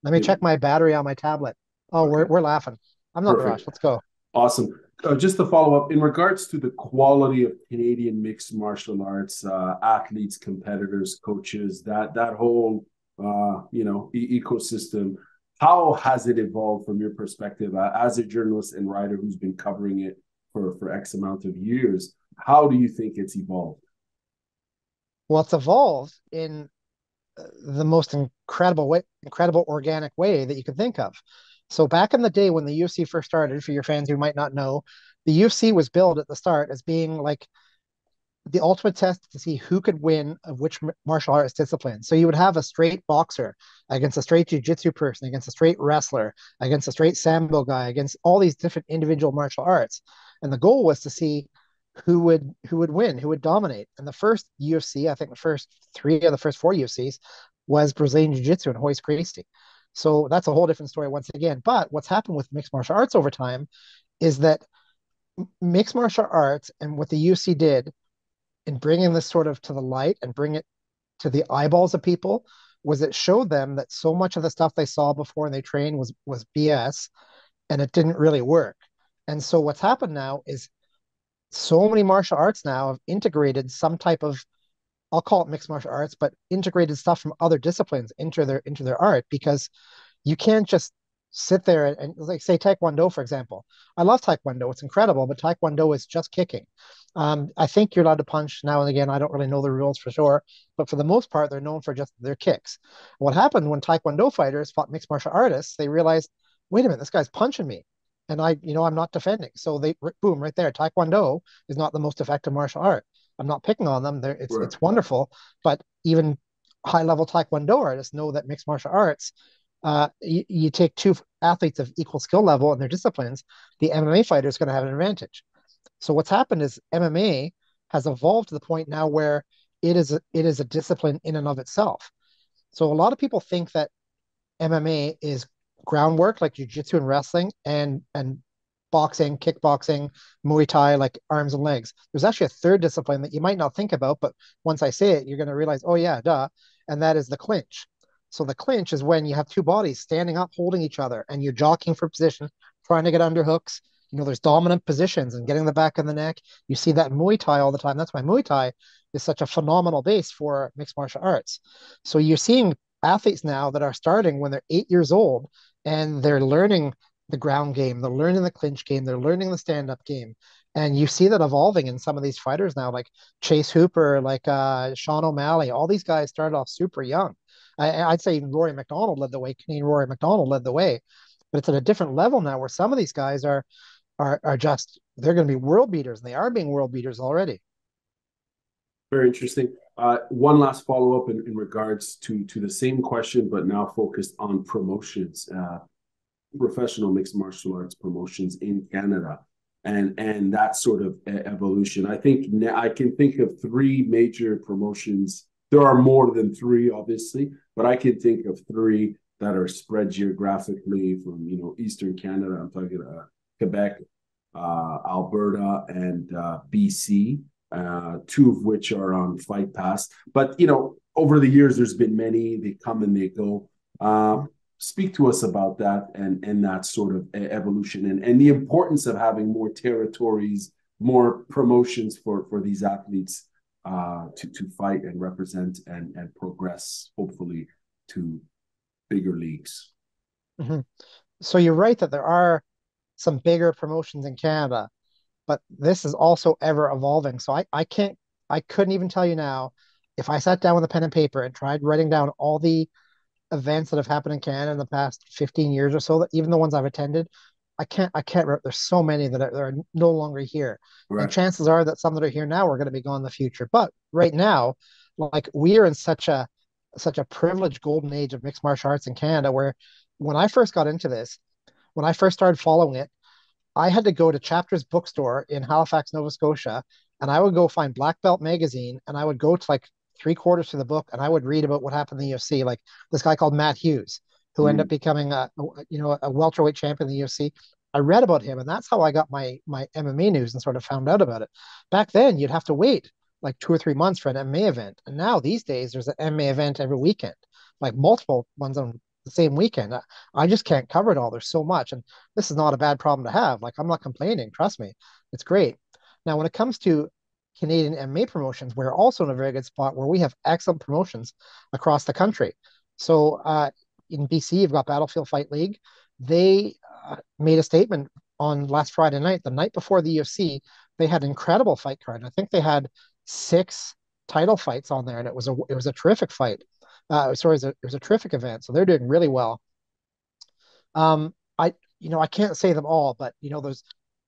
Let me check my battery on my tablet. Oh, Okay, we're laughing. I'm not in a rush. perfect. Let's go. Awesome. Just to follow up, in regards to the quality of Canadian mixed martial arts, athletes, competitors, coaches, that whole ecosystem, how has it evolved from your perspective as a journalist and writer who's been covering it for X amount of years? How do you think it's evolved? Well, it's evolved in the most incredible organic way that you can think of. So back in the day when the UFC first started, for your fans who might not know, the UFC was billed at the start as being like the ultimate test to see who could win of which martial arts discipline. So you would have a straight boxer against a straight jiu-jitsu person, against a straight wrestler, against a straight sambo guy, against all these different individual martial arts. And the goal was to see who would win, who would dominate. And the first UFC, I think the first three of the first four UFCs was Brazilian Jiu-Jitsu and Royce Gracie. So that's a whole different story once again. But what's happened with mixed martial arts over time is that mixed martial arts and what the UFC did in bringing this sort of to the light and bring it to the eyeballs of people was it showed them that so much of the stuff they saw before and they trained was BS and it didn't really work. And so what's happened now is so many martial arts now have integrated some type of, I'll call it mixed martial arts, but integrated stuff from other disciplines into their art because you can't just sit there and like say Taekwondo, for example. I love Taekwondo. It's incredible, but Taekwondo is just kicking. I think you're allowed to punch now and again. I don't really know the rules for sure, but for the most part, they're known for just their kicks. What happened when Taekwondo fighters fought mixed martial artists, they realized, wait a minute, this guy's punching me. And I'm not defending. So they, boom, right there. Taekwondo is not the most effective martial art. I'm not picking on them. Right. It's wonderful, but even high level Taekwondo artists know that mixed martial arts, you take two athletes of equal skill level in their disciplines, the MMA fighter is going to have an advantage. So what's happened is MMA has evolved to the point now where it is a discipline in and of itself. So a lot of people think that MMA is groundwork like jiu-jitsu and wrestling and boxing, kickboxing, Muay Thai, like arms and legs. There's actually a third discipline that you might not think about, but once I say it, you're going to realize, oh yeah, duh. And that is the clinch. So the clinch is when you have two bodies standing up, holding each other, and you're jockeying for position, trying to get underhooks. There's dominant positions and getting the back of the neck. You see that in Muay Thai all the time. That's why Muay Thai is such a phenomenal base for mixed martial arts. So you're seeing athletes now that are starting when they're 8 years old and they're learning the ground game, they're learning the clinch game, they're learning the stand-up game. And you see that evolving in some of these fighters now, like Chase Hooper, like Sean O'Malley. All these guys started off super young. I'd say even Rory McDonald led the way. Canadian Rory McDonald led the way, but it's at a different level now where some of these guys are just they're going to be world beaters, and they are being world beaters already. Very interesting. One last follow up in regards to the same question, but now focused on promotions, professional mixed martial arts promotions in Canada, and that sort of evolution. I think I can think of three major promotions. There are more than three, obviously, but I can think of three that are spread geographically from Eastern Canada. I'm talking Quebec, Alberta, and BC. Two of which are on Fight Pass. But over the years, there's been many. They come and they go. Speak to us about that and that sort of evolution and the importance of having more territories, more promotions for these athletes to fight and represent and progress, hopefully, to bigger leagues. Mm-hmm. So you're right that there are some bigger promotions in Canada, but this is also ever evolving. So I couldn't even tell you now if I sat down with a pen and paper and tried writing down all the events that have happened in Canada in the past 15 years or so, that even the ones I've attended, I can't. There's so many that are no longer here, Right. and chances are that some that are here now are going to be gone in the future. But right now, like we are in such a privileged golden age of mixed martial arts in Canada, where when I first got into this, when I first started following it, I had to go to Chapters Bookstore in Halifax, Nova Scotia, and I would go find Black Belt magazine, and I would go to like three-quarters to the book, and I would read about what happened in the UFC. Like this guy called Matt Hughes, who ended up becoming a welterweight champion in the UFC. I read about him, and that's how I got my MMA news and sort of found out about it. Back then, you'd have to wait like 2 or 3 months for an MMA event, and now these days there's an MMA event every weekend, like multiple ones on the same weekend. I just can't cover it all. There's so much, and this is not a bad problem to have. Like I'm not complaining. Trust me, it's great. Now, when it comes to Canadian MMA promotions, we're also in a very good spot where we have excellent promotions across the country. So in BC, you've got Battlefield Fight League. They made a statement on last Friday night, the night before the UFC. They had an incredible fight card. I think they had 6 title fights on there, and it was a terrific fight. It was a terrific event. So they're doing really well. I can't say them all, but there's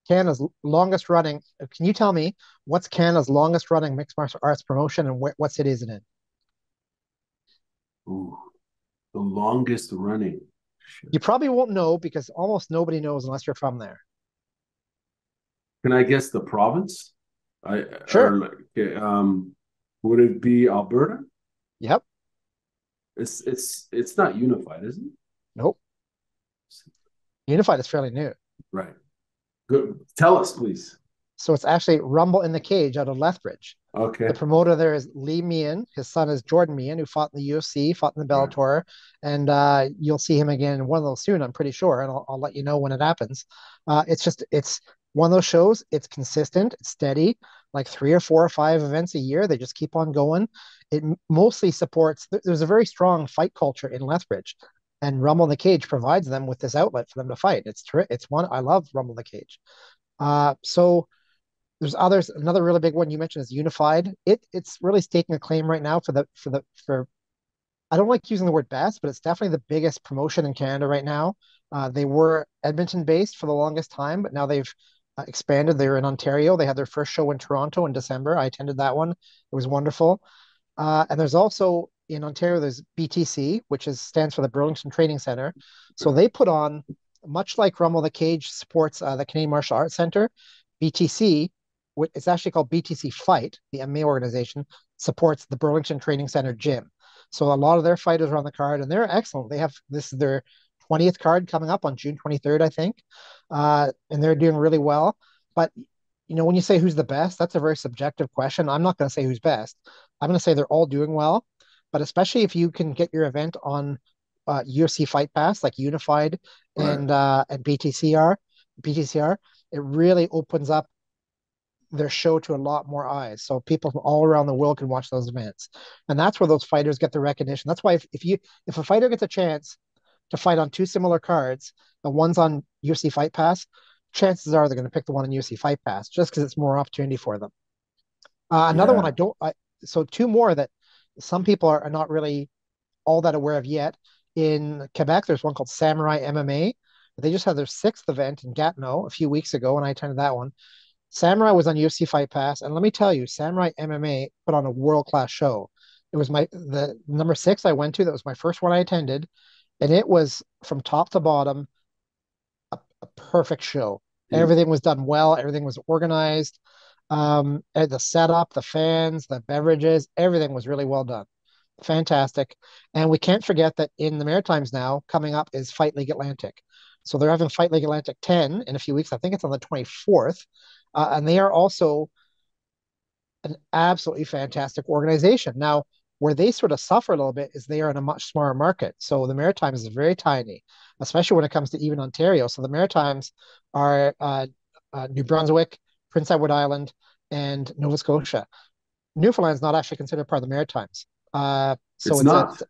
Canada's longest running. Can you tell me what's Canada's longest running mixed martial arts promotion and what city is it in? Ooh, the longest running. You probably won't know because almost nobody knows unless you're from there. Can I guess the province? I Sure. or like, would it be Alberta? Yep. It's not unified, is it? Nope. Unified is fairly new. Right. Good. Tell us, please. So it's actually Rumble in the Cage out of Lethbridge. The Okay. promoter there is Lee Meehan. His son is Jordan Meehan, who fought in the UFC, fought in the Right. Bellator, and you'll see him again in one of those soon. I'm pretty sure, and I'll let you know when it happens. It's one of those shows. It's consistent, it's steady, like 3 or 4 or 5 events a year. They just keep on going. It mostly supports. There's a very strong fight culture in Lethbridge, and Rumble in the Cage provides them with this outlet for them to fight. It's one I love Rumble in the Cage. So there's others. Another really big one you mentioned is Unified. It's really staking a claim right now for I don't like using the word best, but it's definitely the biggest promotion in Canada right now. They were Edmonton based for the longest time, but now they've expanded. They're in Ontario. They had their first show in Toronto in December. I attended that one. It was wonderful. And there's also in Ontario, there's BTC, which stands for the Burlington Training Center. So they put on, much like Rumble the Cage supports the Canadian Martial Arts Center, BTC, it's actually called BTC Fight, the MMA organization, supports the Burlington Training Center gym. So a lot of their fighters are on the card, and they're excellent. This is their 20th card coming up on June 23rd, I think, and they're doing really well. But when you say who's the best, that's a very subjective question. I'm not going to say who's best. I'm going to say they're all doing well, but especially if you can get your event on UFC Fight Pass, like Unified Right. and BTCR, it really opens up their show to a lot more eyes. So people from all around the world can watch those events. And that's where those fighters get the recognition. That's why if a fighter gets a chance to fight on 2 similar cards, the one's on UFC Fight Pass, chances are they're going to pick the one on UFC Fight Pass just because it's more opportunity for them. Another one Yeah. so 2 more that some people are not really all that aware of yet. In Quebec, there's one called Samurai MMA. They just had their 6th event in Gatineau a few weeks ago, and I attended that one. Samurai was on UFC Fight Pass, and let me tell you, Samurai MMA put on a world-class show. It was the number 6 I went to. That was my first one I attended, and it was from top to bottom a perfect show. Mm. Everything was done well. Everything was organized. And the setup, the fans, the beverages, everything was really well done. Fantastic. And we can't forget that in the Maritimes now, coming up is Fight League Atlantic. So they're having Fight League Atlantic 10 in a few weeks. I think it's on the 24th. And they are also an absolutely fantastic organization. Now, where they sort of suffer a little bit is they are in a much smaller market. So the Maritimes is very tiny, especially when it comes to even Ontario. So the Maritimes are New Brunswick, Prince Edward Island, and Nova Scotia. Newfoundland's not actually considered part of the Maritimes. So It's it's not.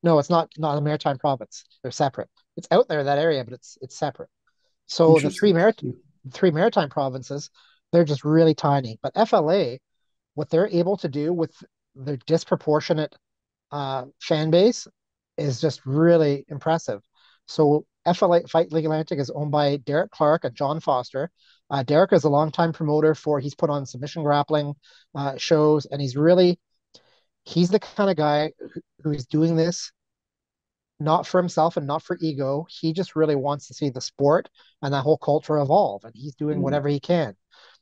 no, it's not a maritime province. They're separate. It's out there that area, but it's separate. So the Interesting. three maritime provinces, they're just really tiny. But FLA, what they're able to do with their disproportionate fan base is just really impressive. So FLA Fight League Atlantic is owned by Derek Clark and John Foster. Derek is a longtime promoter he's put on submission grappling shows, and he's the kind of guy who is doing this not for himself and not for ego. He just really wants to see the sport and that whole culture evolve, and he's doing Mm. whatever he can.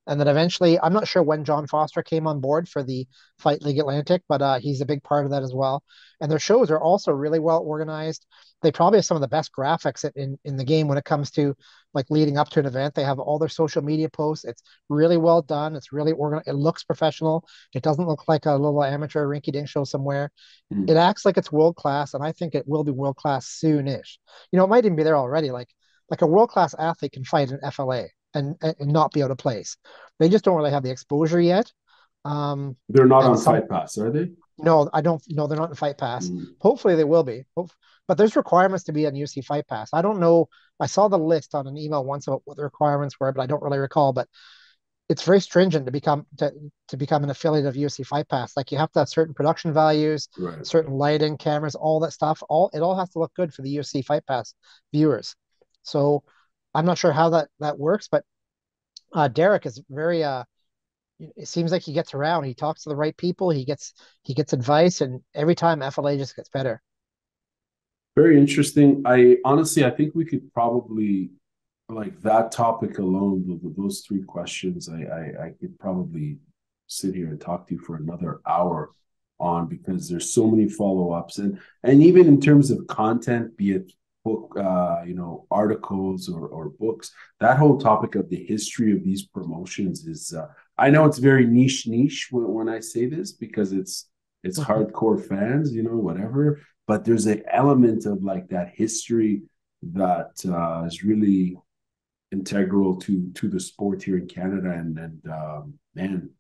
And then eventually, I'm not sure when John Foster came on board for the Fight League Atlantic, but he's a big part of that as well. And their shows are also really well organized. They probably have some of the best graphics in the game when it comes to like leading up to an event. They have all their social media posts. It's really well done. It's really organized. It looks professional. It doesn't look like a little amateur rinky-dink show somewhere. It acts like it's world class, and I think it will be world class soonish. It might even be there already. Like a world class athlete can fight in FLA and not be out of place. They just don't really have the exposure yet. They're not And on some Fight Pass, are they? No, I don't. No, they're not in Fight Pass. Hopefully, they will be. But there's requirements to be on UFC Fight Pass. I don't know. I saw the list on an email once about what the requirements were, but I don't really recall. But it's very stringent to become an affiliate of UFC Fight Pass. Like you have to have certain production values, Right. certain lighting, cameras, all that stuff. It all has to look good for the UFC Fight Pass viewers. So I'm not sure how that works, but Derek is very it seems like he gets around. He talks to the right people. He gets advice, and every time FLA just gets better. Very interesting. I think we could probably like that topic alone, those three questions, I could probably sit here and talk to you for another hour on because there's so many follow-ups and even in terms of content, be it book, articles or books, that whole topic of the history of these promotions is, I know it's very niche when I say this because it's hardcore fans, whatever, but there's an element of like that history that is really integral to the sport here in Canada. And man,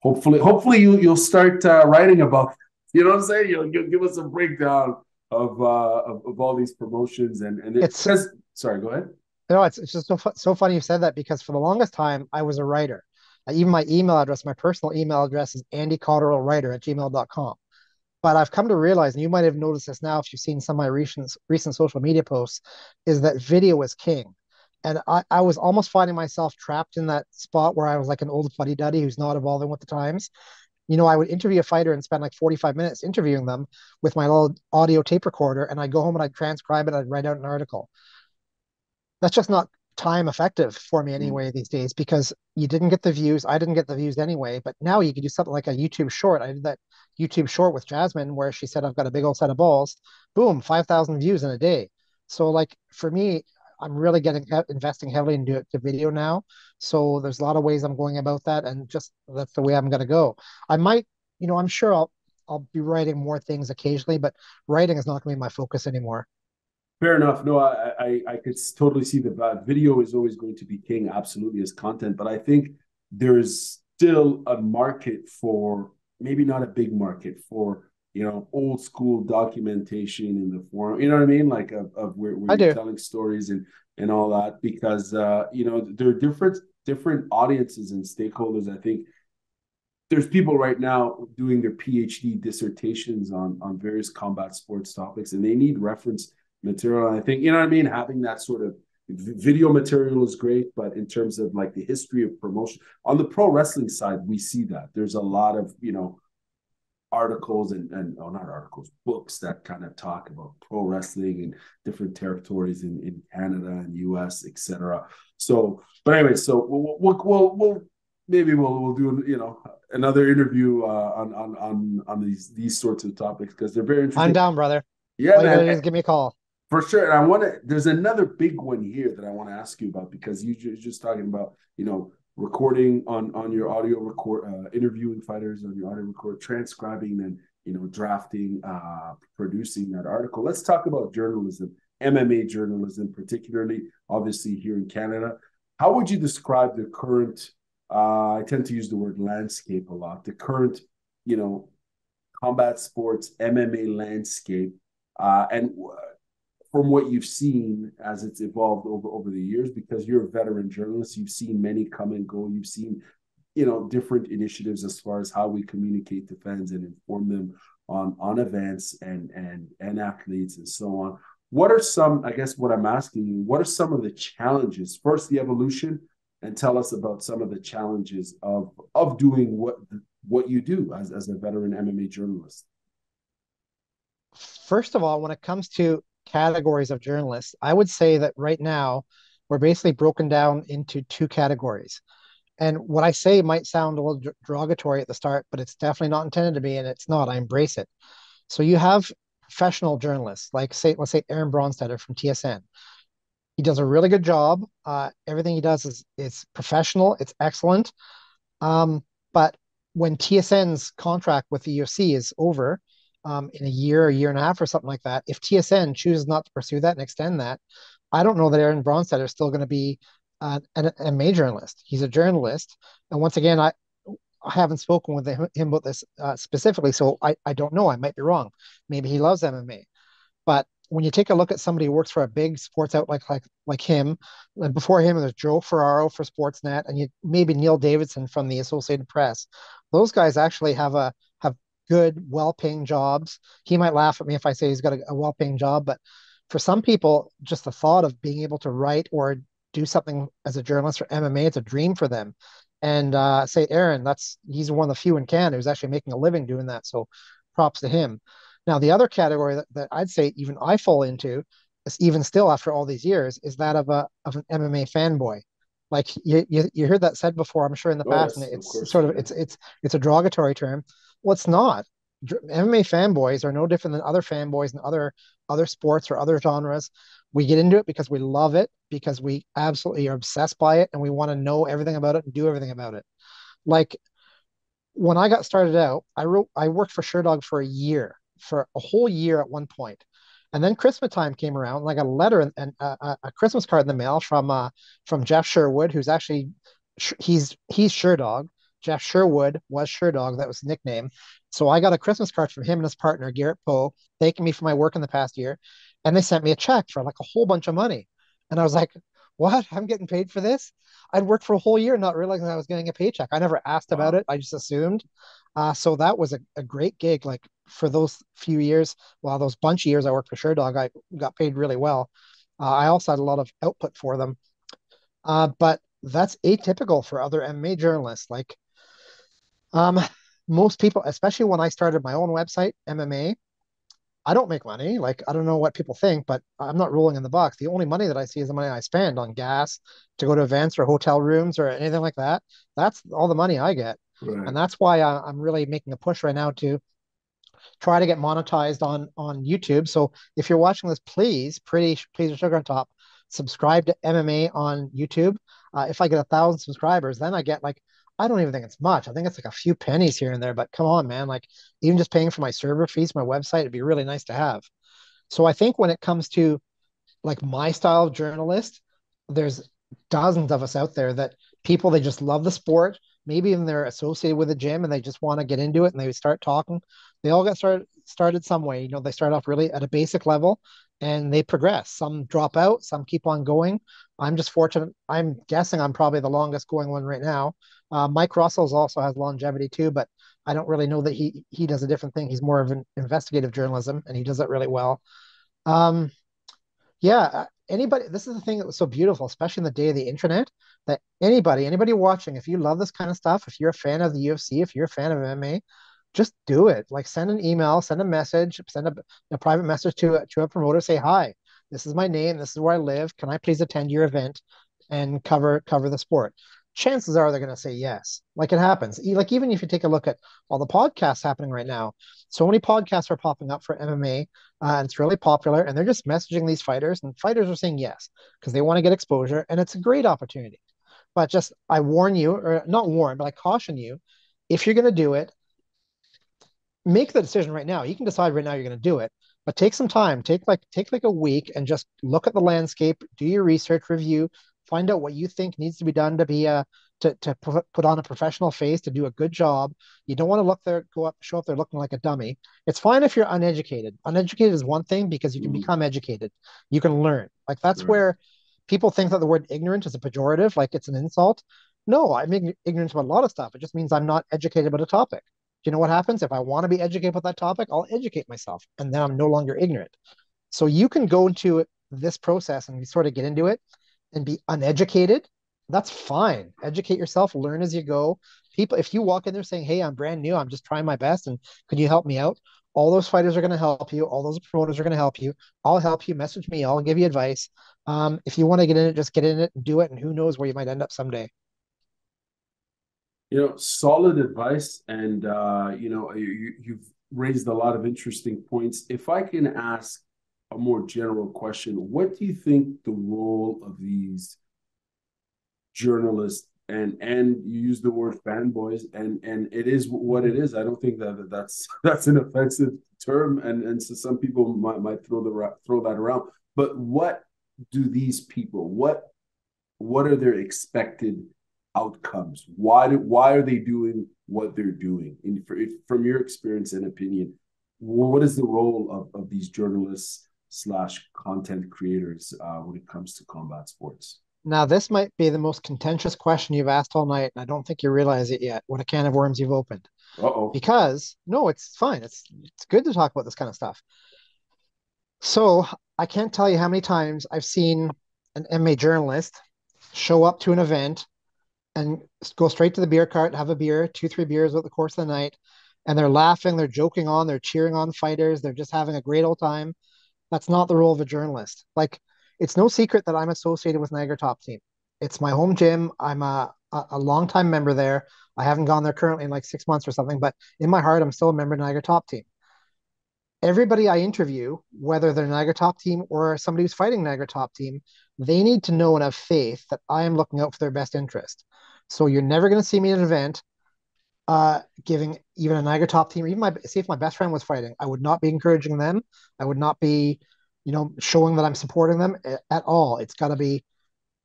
hopefully you'll start writing about. You know what I'm saying? You'll give us a breakdown of all these promotions and It's because sorry, go ahead. it's just so funny you said that because for the longest time I was a writer. Even my email address, my personal email address is andycotterillwriter@gmail.com. But I've come to realize, and you might have noticed this now if you've seen some of my recent social media posts, is that video is king. And I was almost finding myself trapped in that spot where I was like an old fuddy duddy who's not evolving with the times. I would interview a fighter and spend like 45 minutes interviewing them with my little audio tape recorder, and I'd go home and I'd transcribe it, I'd write out an article. That's just not time effective for me Mm. anyway these days because you didn't get the views. I didn't get the views anyway. But now you can do something like a YouTube short. I did that YouTube short with Jasmine where she said, I've got a big old set of balls. Boom, 5,000 views in a day. So, like, for me, I'm really investing heavily into video now. So, there's a lot of ways I'm going about that. And just that's the way I'm going to go. I might, I'm sure I'll be writing more things occasionally, but writing is not going to be my focus anymore. Fair enough. No, I could totally see that video is always going to be king, absolutely, as content. But I think there's still a market for maybe not a big market for old school documentation in the form. You know what I mean? Like of where I you're do. telling stories and all that because there are different audiences and stakeholders. I think there's people right now doing their PhD dissertations on various combat sports topics, and they need reference material. And I think you know what I mean. Having that sort of video material is great, but in terms of like the history of promotion on the pro wrestling side, we see that there's a lot of articles and oh, not articles, books that kind of talk about pro wrestling and different territories in Canada and US, etc. So, but anyway, so we'll maybe we'll do another interview on these sorts of topics because they're very I'm interesting. down, brother. Yeah, All you gotta do man, is give me a call. for sure. And I want to. There's another big one here that I want to ask you about because you're just talking about recording on your audio record, interviewing fighters on your audio record, transcribing, and drafting, producing that article. Let's talk about journalism, MMA journalism, particularly obviously here in Canada. How would you describe the current? I tend to use the word landscape a lot. The current, you know, combat sports MMA landscape, and from what you've seen as it's evolved over the years, because you're a veteran journalist, you've seen many come and go. You've seen different initiatives as far as how we communicate to fans and inform them on events and athletes and so on. What are some, I guess what I'm asking you, what are some of the challenges? First, the evolution, and tell us about some of the challenges of doing what you do as a veteran MMA journalist. First of all, when it comes to categories of journalists, I would say that right now we're basically broken down into two categories. And what I say might sound a little derogatory at the start, but it's definitely not intended to be, and it's not. I embrace it. So you have professional journalists, like say, let's say Aaron Bronstetter from TSN. He does a really good job. Everything he does is professional. It's excellent. But when TSN's contract with the UFC is over, in a year and a half, or something like that, if TSN chooses not to pursue that and extend that, I don't know that Aaron Bronstetter is still going to be an MMA journalist. He's a journalist, and once again, I haven't spoken with him about this specifically, so I don't know. I might be wrong. Maybe he loves MMA. But when you take a look at somebody who works for a big sports outlet like him, and before him there's Joe Ferraro for Sportsnet, and maybe Neil Davidson from the Associated Press. Those guys actually have good, well-paying jobs. He might laugh at me if I say he's got a well-paying job, but for some people, just the thought of being able to write or do something as a journalist for MMA, it's a dream for them. And say Aaron, he's one of the few in Canada who's actually making a living doing that. So props to him. Now, the other category that I'd say even I fall into, is even still after all these years, is that of an MMA fanboy. Like you heard that said before, I'm sure in the Oh past, and yes, of it's course. sort of Yeah. it's a derogatory term. Well, it's not. MMA fanboys are no different than other fanboys in other sports or other genres. We get into it because we love it, because we absolutely are obsessed by it, and we want to know everything about it and do everything about it. Like when I got started out, I worked for Sherdog for a whole year at one point. And then Christmas time came around, and I got a letter and a Christmas card in the mail from Jeff Sherwood, who's actually he's Sherdog. Jeff Sherwood was Sherdog, that was his nickname. So I got a Christmas card from him and his partner Garrett Poe, thanking me for my work in the past year, and they sent me a check for like a whole bunch of money. And I was like, "What? I'm getting paid for this?" I'd worked for a whole year not realizing I was getting a paycheck. I never asked about Wow. it. I just assumed. So that was a great gig. Like for those few years, well, those bunch of years I worked for Sherdog, I got paid really well. I also had a lot of output for them. But that's atypical for other MMA journalists. Like um, most people, especially when I started my own website, MMA, I don't make money. Like, I don't know what people think, but I'm not rolling in the bucks. The only money that I see is the money I spend on gas to go to events or hotel rooms or anything like that. That's all the money I get. Right. And that's why I'm really making a push right now to try to get monetized on YouTube. So if you're watching this, please with sugar on top, subscribe to MMA on YouTube. If I get 1,000 subscribers, then I get like, I don't even think it's much. I think it's like a few pennies here and there, but come on, man. Like even just paying for my server fees, my website, it'd be really nice to have. So I think when it comes to like my style of journalist, there's dozens of us out there that people they just love the sport. Maybe even they're associated with a gym and they just want to get into it and they start talking. They all get started some way. You know, they start off really at a basic level and they progress. Some drop out, some keep on going. I'm just fortunate. I'm guessing I'm probably the longest going one right now. Mike Russell's also has longevity too, but I don't really know that he does a different thing. He's more of an investigative journalism and he does it really well. Um, yeah, anybody, this is the thing that was so beautiful, especially in the day of the internet, that anybody watching, if you love this kind of stuff, if you're a fan of the UFC, if you're a fan of MMA, just do it. Like send an email, send a message, send a private message to a promoter, say, hi, this is my name, this is where I live. Can I please attend your event and cover the sport? Chances are they're going to say yes. Like it happens. Like even if you take a look at all the podcasts happening right now, so many podcasts are popping up for MMA, and it's really popular. And they're just messaging these fighters, and fighters are saying yes because they want to get exposure, and it's a great opportunity. But just I warn you, or not warn, but I caution you, if you're going to do it, make the decision right now. You can decide right now you're going to do it, but take some time. Take like a week and just look at the landscape, do your research, review, find out what you think needs to be done to be a to put on a professional face to do a good job. You don't want to look there, go up, show up there looking like a dummy. It's fine if you're uneducated. Uneducated is one thing because you can Mhm. become educated. You can learn. Like that's Right. where people think that the word ignorant is a pejorative, like it's an insult. No, I'm ignorant about a lot of stuff. It just means I'm not educated about a topic. Do you know what happens? If I want to be educated about that topic, I'll educate myself and then I'm no longer ignorant. So you can go into this process and sort of get into it and be uneducated. That's fine. Educate yourself, learn as you go. People, if you walk in there saying, hey, I'm brand new, I'm just trying my best, and could you help me out? All those fighters are going to help you. All those promoters are going to help you. I'll help you. Message me. I'll give you advice. If you want to get in it, just get in it and do it. And who knows where you might end up someday. Solid advice, and you've raised a lot of interesting points. If I can ask a more general question, what do you think the role of these journalists, and you use the word fanboys, and it is what it is. I don't think that's an offensive term, and so some people might throw that around. But what do these people, what are their expected outcomes? Why are they doing what they're doing? From your experience and opinion, what is the role of these journalists slash content creators when it comes to combat sports? Now, this might be the most contentious question you've asked all night, and I don't think you realize it yet. What a can of worms you've opened. Uh-oh. Because no, it's fine. It's good to talk about this kind of stuff. So I can't tell you how many times I've seen an MMA journalist show up to an event and go straight to the beer cart, have a beer, 2, 3 beers over the course of the night, and they're laughing, they're joking on, they're cheering on fighters, they're just having a great old time. That's not the role of a journalist. Like, it's no secret that I'm associated with Niagara Top Team. It's my home gym. I'm a longtime member there. I haven't gone there currently in like 6 months or something, but in my heart, I'm still a member of Niagara Top Team. Everybody I interview, whether they're Niagara Top Team or somebody who's fighting Niagara Top Team, they need to know and have faith that I am looking out for their best interest. So you're never going to see me at an event giving even a Niagara Top Team, or even say if my best friend was fighting, I would not be encouraging them. I would not be, showing that I'm supporting them at all. It's got to be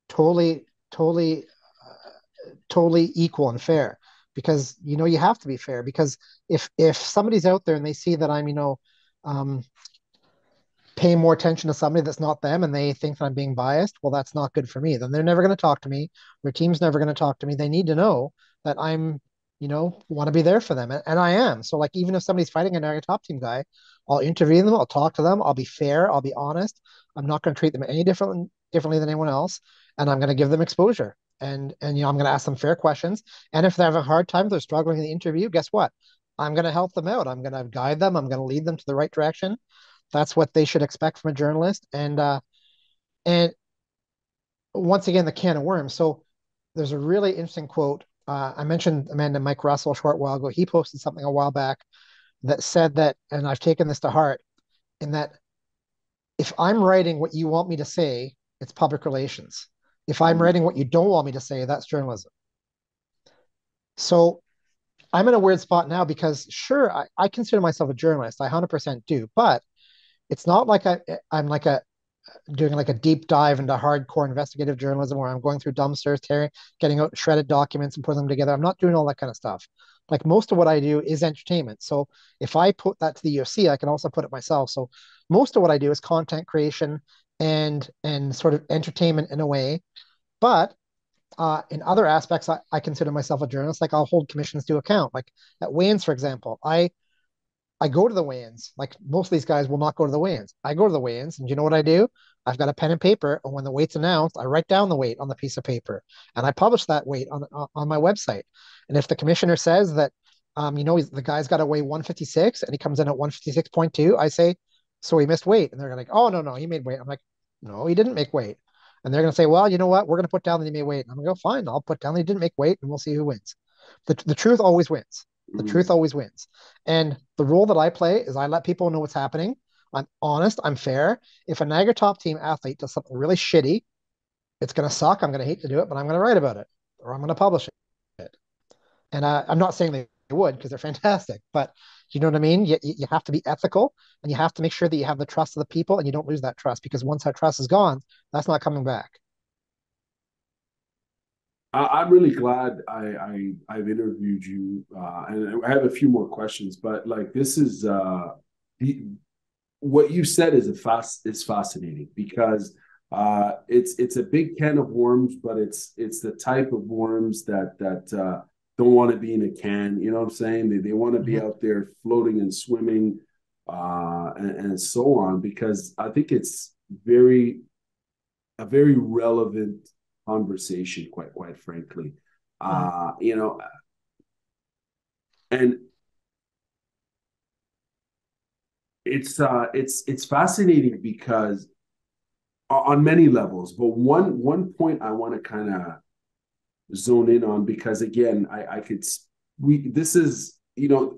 totally, totally, totally equal and fair, because you have to be fair, because if somebody's out there and they see that I'm um, paying more attention to somebody that's not them, and they think that I'm being biased, well, that's not good for me. Then they're never going to talk to me. Their team's never going to talk to me. They need to know that I'm, want to be there for them. And I am. So like, even if somebody's fighting a Niagara Top Team guy, I'll interview them. I'll talk to them. I'll be fair. I'll be honest. I'm not going to treat them any differently than anyone else. And I'm going to give them exposure. And I'm going to ask them fair questions. And if they have a hard time, they're struggling in the interview, guess what? I'm going to help them out. I'm going to guide them. I'm going to lead them to the right direction. That's what they should expect from a journalist. And once again, the can of worms. So there's a really interesting quote. I mentioned Amanda Mike Russell a short while ago. He posted something a while back that said that, and I've taken this to heart, in that if I'm writing what you want me to say, it's public relations. If I'm writing what you don't want me to say, that's journalism. So I'm in a weird spot now, because sure, I consider myself a journalist. I 100% do, but it's not like I'm like doing like a deep dive into hardcore investigative journalism where I'm going through dumpsters, getting out shredded documents and putting them together. I'm not doing all that kind of stuff. Like, most of what I do is entertainment. So if I put that to the UFC, I can also put it myself. So most of what I do is content creation and sort of entertainment in a way. But in other aspects, I consider myself a journalist. Like, I'll hold commissions to account. Like at weigh-ins, for example, I go to the weigh-ins. Like, most of these guys will not go to the weigh-ins. I go to the weigh-ins, and you know what I do? I've got a pen and paper, and when the weight's announced, I write down the weight on the piece of paper, and I publish that weight on my website. And if the commissioner says that, the guy's got to weigh 156 and he comes in at 156.2, I say, so he missed weight, and they're like, oh no, he made weight. I'm like, no, he didn't make weight. And they're going to say, well, you know what? We're going to put down that he made weight. And I'm going to go, fine, I'll put down that he didn't make weight, and we'll see who wins. The truth always wins. The truth always wins. And the role that I play is I let people know what's happening. I'm honest. I'm fair. If a Niagara Top Team athlete does something really shitty, it's going to suck. I'm going to hate to do it, but I'm going to write about it, or I'm going to publish it. And I'm not saying they would, because they're fantastic, but you know what I mean? You have to be ethical, and you have to make sure that you have the trust of the people, and you don't lose that trust, because once that trust is gone, that's not coming back. I'm really glad I've interviewed you, and I have a few more questions. But like, this is what you said is fascinating, because it's a big can of worms, but it's the type of worms that don't want to be in a can. You know what I'm saying? They want to be out there floating and swimming, and so on, because I think it's a very relevant conversation, quite frankly. And it's fascinating, because on many levels. But one point I want to kind of zone in on, because again, I could this is,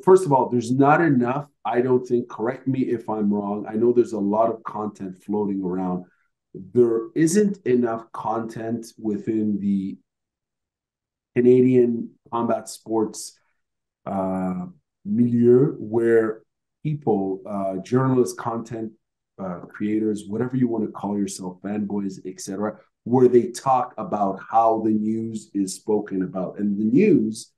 first of all, there's not enough. I don't think. Correct me if I'm wrong. I know there's a lot of content floating around. There isn't enough content within the Canadian combat sports milieu where people, journalists, content creators, whatever you want to call yourself, fanboys, etc., where they talk about how the news is spoken about, and the news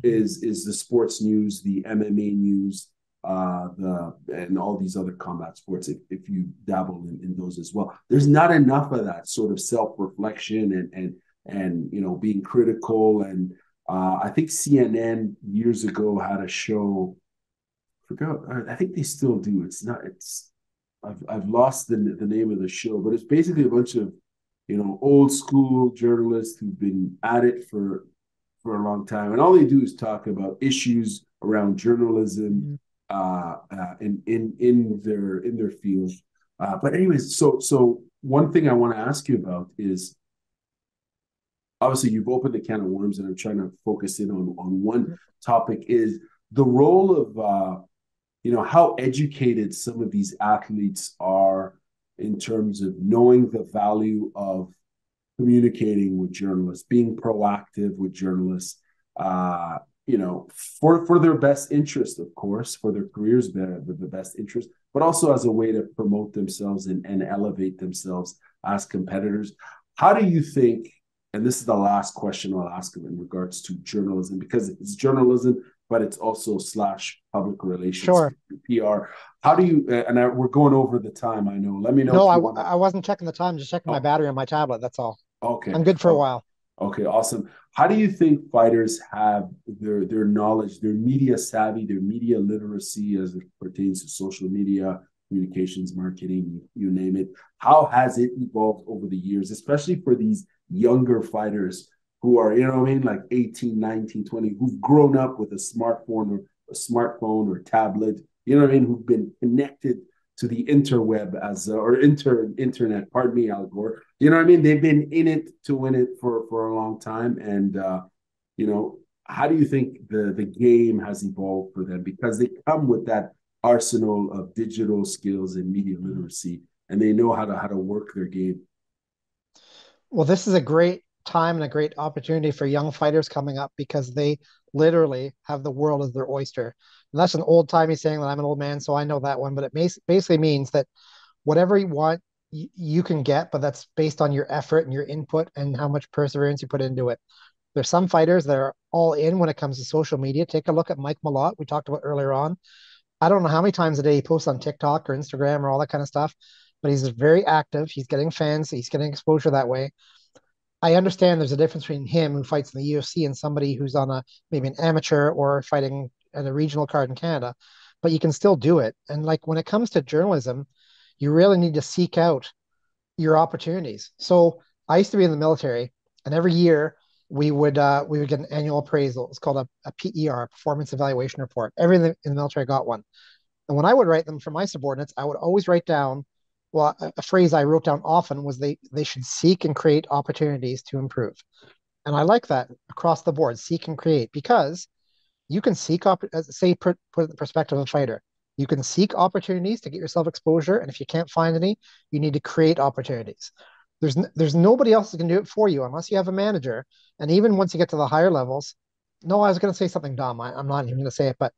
is the sports news, the MMA news, and all these other combat sports. If you dabble in those as well, there's not enough of that sort of self reflection and being critical. And I think CNN years ago had a show. I forgot. I think they still do. It's not. It's I've lost the name of the show, but it's basically a bunch of old school journalists who've been at it for a long time, and all they do is talk about issues around journalism in their field. But anyways, so one thing I want to ask you about is, obviously you've opened the can of worms, and I'm trying to focus in on one topic, is the role of how educated some of these athletes are in terms of knowing the value of communicating with journalists, being proactive with journalists, for their best interest, of course, for their careers, the best interest, but also as a way to promote themselves and elevate themselves as competitors. How do you think, and this is the last question I'll ask them in regards to journalism, because it's journalism, but it's also / public relations, Sure. PR. How do you, we're going over the time, I know. Let me know No, if you want to. I wasn't checking the time, just checking my battery on my tablet. That's all. Okay. I'm good for a while. Okay, awesome. How do you think fighters have their knowledge, their media savvy, their media literacy as it pertains to social media, communications, marketing, you name it? How has it evolved over the years, especially for these younger fighters who are, like 18, 19, 20, who've grown up with a smartphone or tablet, who've been connected to the interweb internet, pardon me, Al Gore. They've been in it to win it for a long time. And, how do you think the game has evolved for them? Because they come with that arsenal of digital skills and media literacy, and they know how to work their game. Well, this is a great time and a great opportunity for young fighters coming up because they literally have the world as their oyster. And that's an old timey saying that I'm an old man, so I know that one. But it basically means that whatever you want, you can get, but that's based on your effort and your input and how much perseverance you put into it. There's some fighters that are all in when it comes to social media. Take a look at Mike Malott, we talked about earlier on. I don't know how many times a day he posts on TikTok or Instagram or all that kind of stuff, but he's very active. He's getting fans. He's getting exposure that way. I understand there's a difference between him who fights in the UFC and somebody who's on maybe an amateur or fighting at a regional card in Canada, but you can still do it. And like when it comes to journalism, you really need to seek out your opportunities. So I used to be in the military, and every year we would get an annual appraisal. It's called a PER, Performance Evaluation Report. Everything in the military got one. And when I would write them for my subordinates, I would always write down, well, a phrase I wrote down often was they should seek and create opportunities to improve. And I like that across the board, seek and create, because you can seek, put it in the perspective of a fighter. You can seek opportunities to get yourself exposure. And if you can't find any, you need to create opportunities. There's nobody else that can do it for you unless you have a manager. And even once you get to the higher levels, no, I was going to say something dumb. I'm not even going to say it, but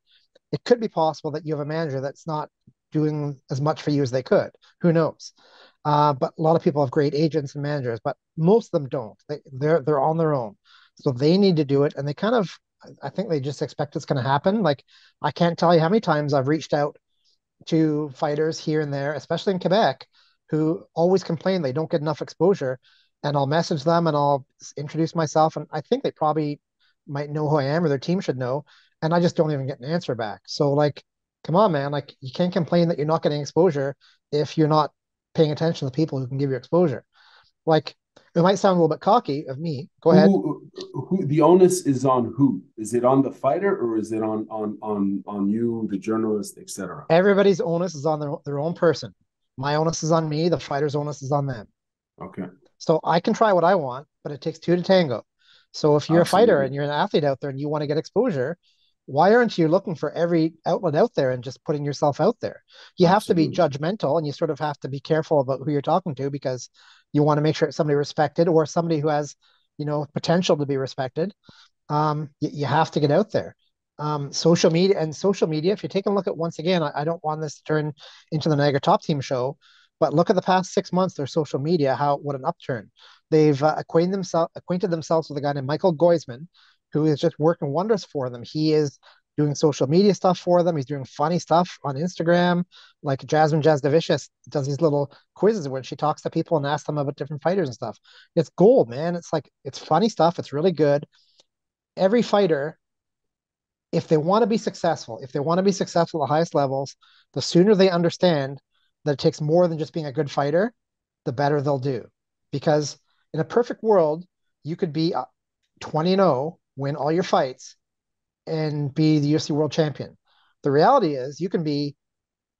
it could be possible that you have a manager that's not doing as much for you as they could. Who knows? But a lot of people have great agents and managers, but most of them don't. They're on their own, so they need to do it. And I think they just expect it's going to happen. Like I can't tell you how many times I've reached out to fighters here and there, especially in Quebec, who always complain they don't get enough exposure. And I'll message them and I'll introduce myself, and I think they probably might know who I am or their team should know, and I just don't even get an answer back. So like, come on, man, like you can't complain that you're not getting exposure if you're not paying attention to the people who can give you exposure. Like it might sound a little bit cocky of me. Go ahead. Who the onus is on? Who is it on? The fighter, or is it on you, the journalist, etc.? Everybody's onus is on their own person. My onus is on me. The fighter's onus is on them. Okay. So I can try what I want, but it takes two to tango. So if you're a fighter Absolutely. and you're an athlete out there and you want to get exposure, why aren't you looking for every outlet out there and just putting yourself out there? You have to be Absolutely. judgmental and you sort of have to be careful about who you're talking to because you want to make sure it's somebody respected or somebody who has, potential to be respected. You have to get out there. Social media, if you take a look at once again, I don't want this to turn into the Niagara Top Team show, but look at the past 6 months, their social media, what an upturn. They've acquainted themselves with a guy named Michael Goisman, who is just working wonders for them. He is doing social media stuff for them. He's doing funny stuff on Instagram. Like Jasmine Jasudavicius does these little quizzes where she talks to people and asks them about different fighters and stuff. It's gold, man. It's funny stuff. It's really good. Every fighter, if they want to be successful, if they want to be successful at the highest levels, the sooner they understand that it takes more than just being a good fighter, the better they'll do. Because in a perfect world, you could be 20-0, win all your fights, and be the UFC world champion. The reality is you can be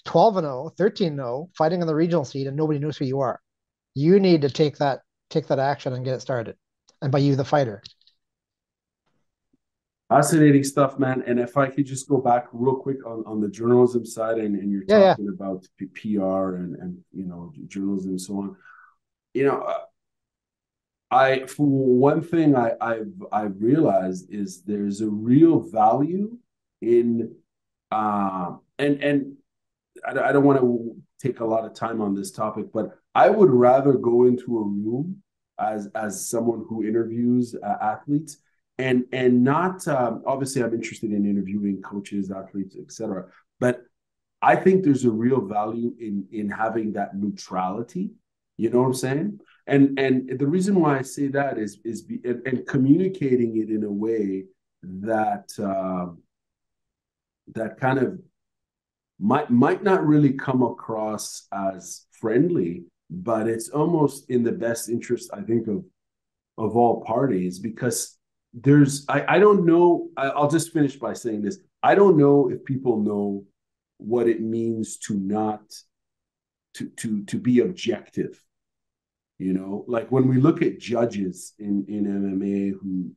12-0, 13-0, fighting on the regional seed, and nobody knows who you are. You need to take that action and get it started. And by you, the fighter. Fascinating stuff, man. And if I could just go back real quick on the journalism side, and you're Yeah, yeah. talking about PR and journalism and so on. You know, I for one thing I've realized is there's a real value in and I don't want to take a lot of time on this topic, but I would rather go into a room as someone who interviews athletes and not obviously I'm interested in interviewing coaches, athletes, etc. But I think there's a real value in having that neutrality. You know what I'm saying? And the reason why I say that and communicating it in a way that that kind of might not really come across as friendly, but it's almost in the best interest, I think, of all parties because I don't know. I'll just finish by saying this. I don't know if people know what it means to not to be objective. Like when we look at judges in MMA who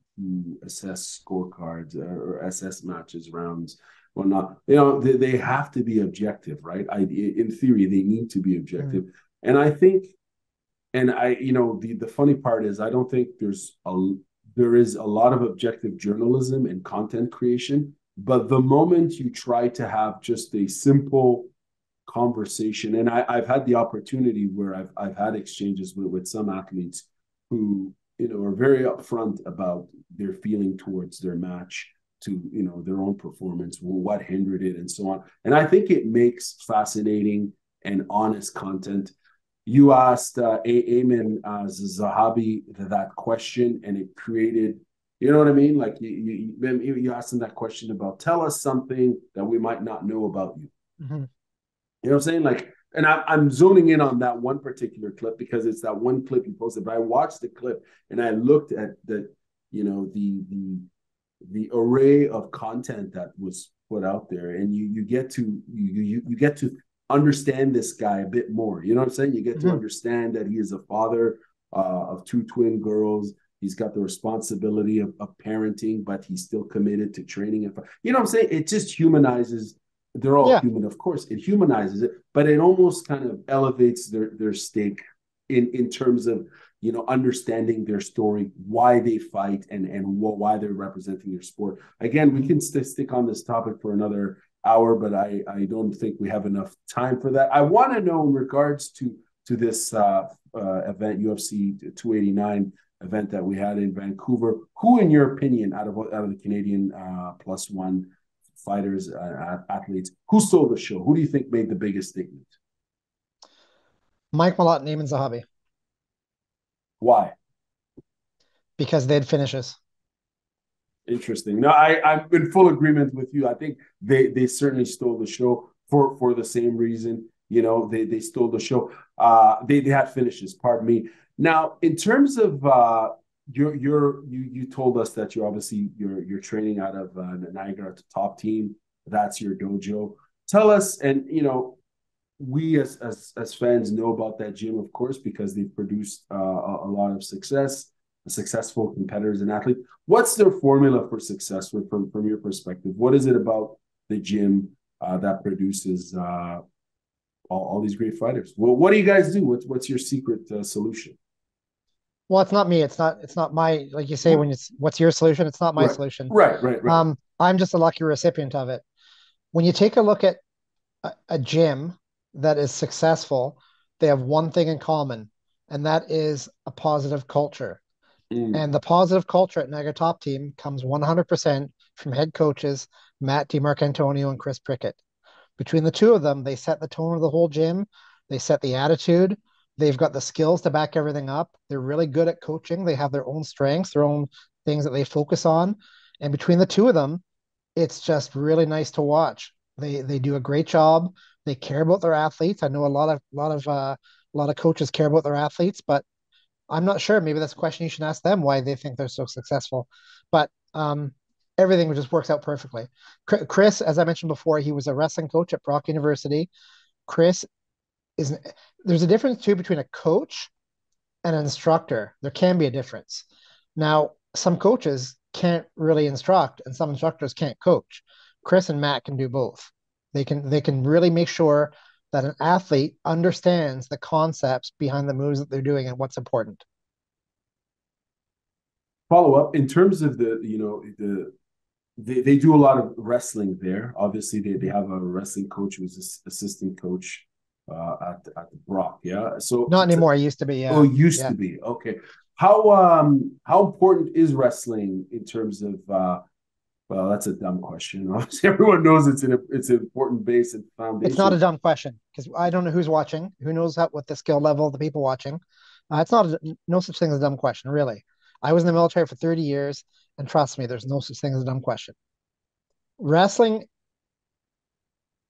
assess scorecards or assess matches, rounds, whatnot, they have to be objective, right? In theory, they need to be objective. Mm. And I think, the funny part is I don't think there is a lot of objective journalism and content creation, but the moment you try to have just a simple conversation. And I've had the opportunity where I've had exchanges with some athletes who, are very upfront about their feeling towards their match, to, their own performance, what hindered it, and so on. And I think it makes fascinating and honest content. You asked Aiemann Zahabi that question, and it created, you know what I mean? Like you asked him that question about, tell us something that we might not know about you. Mm-hmm. You know what I'm saying? Like, and I'm zoning in on that one particular clip because it's that one clip you posted. But I watched the clip and I looked at the array of content that was put out there, and you get to understand this guy a bit more. You know what I'm saying? You get to Mm-hmm. understand that he is a father of two twin girls. He's got the responsibility of parenting, but he's still committed to training. And you know what I'm saying? It just humanizes. They're all Yeah. human, of course. It humanizes it, but it almost kind of elevates their stake in terms of understanding their story, why they fight, and why they're representing their sport. Again, we can stick on this topic for another hour, but I don't think we have enough time for that. I want to know in regards to this event, UFC 289 event that we had in Vancouver. Who, in your opinion, out of the Canadian plus one fighters, athletes, who stole the show? Who do you think made the biggest statement? Mike Malott and Aiemann Zahabi Why? because they had finishes. Interesting. No, I'm in full agreement with you. I think they certainly stole the show for the same reason. They stole the show. They had finishes. Pardon me. Now, in terms of you told us that you're training out of Niagara Top Team. That's your dojo. Tell us, and we as fans know about that gym, of course, because they've produced a lot of success. successful competitors and athletes. What's their formula for success from your perspective? What is it about the gym that produces all these great fighters? Well, what do you guys do? What's your secret solution? Well, it's not me. It's not my, like you say, when it's what's your solution? It's not my Right, solution. right. I'm just a lucky recipient of it. When you take a look at a gym that is successful, they have one thing in common, and that is a positive culture. Mm. And the positive culture at Niagara Top Team comes 100% from head coaches Matt DiMarcantonio and Chris Prickett. Between the two of them, they set the tone of the whole gym. They set the attitude. They've got the skills to back everything up. They're really good at coaching. They have their own strengths, their own things that they focus on. And between the two of them, it's just really nice to watch. They do a great job. They care about their athletes. I know a lot of coaches care about their athletes, but I'm not sure. Maybe that's a question you should ask them why they think they're so successful. But everything just works out perfectly. Chris, as I mentioned before, he was a wrestling coach at Brock University. Chris is there's a difference too between a coach and an instructor. There can be a difference. Now, some coaches can't really instruct, and some instructors can't coach. Chris and Matt can do both. They can really make sure that an athlete understands the concepts behind the moves that they're doing and what's important. Follow up in terms of they do a lot of wrestling there. Obviously, they have a wrestling coach who's an assistant coach at the Brock. Yeah. So Not anymore. It used to be. oh, Yeah. used Yeah. to be. Okay. How important is wrestling in terms of well, that's a dumb question. Obviously, everyone knows it's an important base and It's not a foundation. dumb question because I don't know who's watching. Who knows what the skill level of the people watching? It's not no such thing as a dumb question, really. I was in the military for 30 years, and trust me, there's no such thing as a dumb question. Wrestling,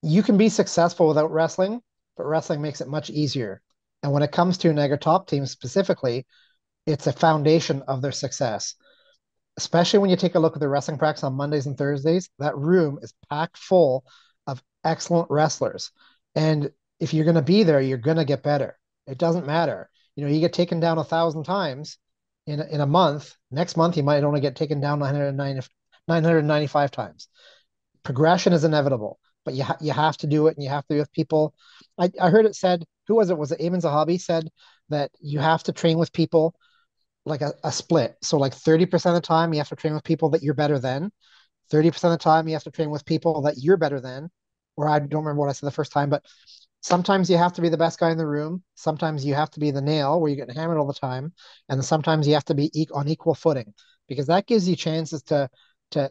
you can be successful without wrestling, but wrestling makes it much easier. And when it comes to Niagara Top Team specifically, it's a foundation of their success. Especially when you take a look at the wrestling practice on Mondays and Thursdays, that room is packed full of excellent wrestlers. And if you're going to be there, you're going to get better. It doesn't matter. You get taken down 1,000 times in a month. Next month, you might only get taken down 995 times. Progression is inevitable, but you have to do it, and you have to be with people. I heard it said, who was it? Was it Aiemann Zahabi said that you have to train with people like a split. So like 30% of the time you have to train with people that you're better than. 30% of the time you have to train with people that you're better than. Or I don't remember what I said the first time, but sometimes you have to be the best guy in the room. Sometimes you have to be the nail where you're getting hammered all the time. And sometimes you have to be on equal footing because that gives you chances to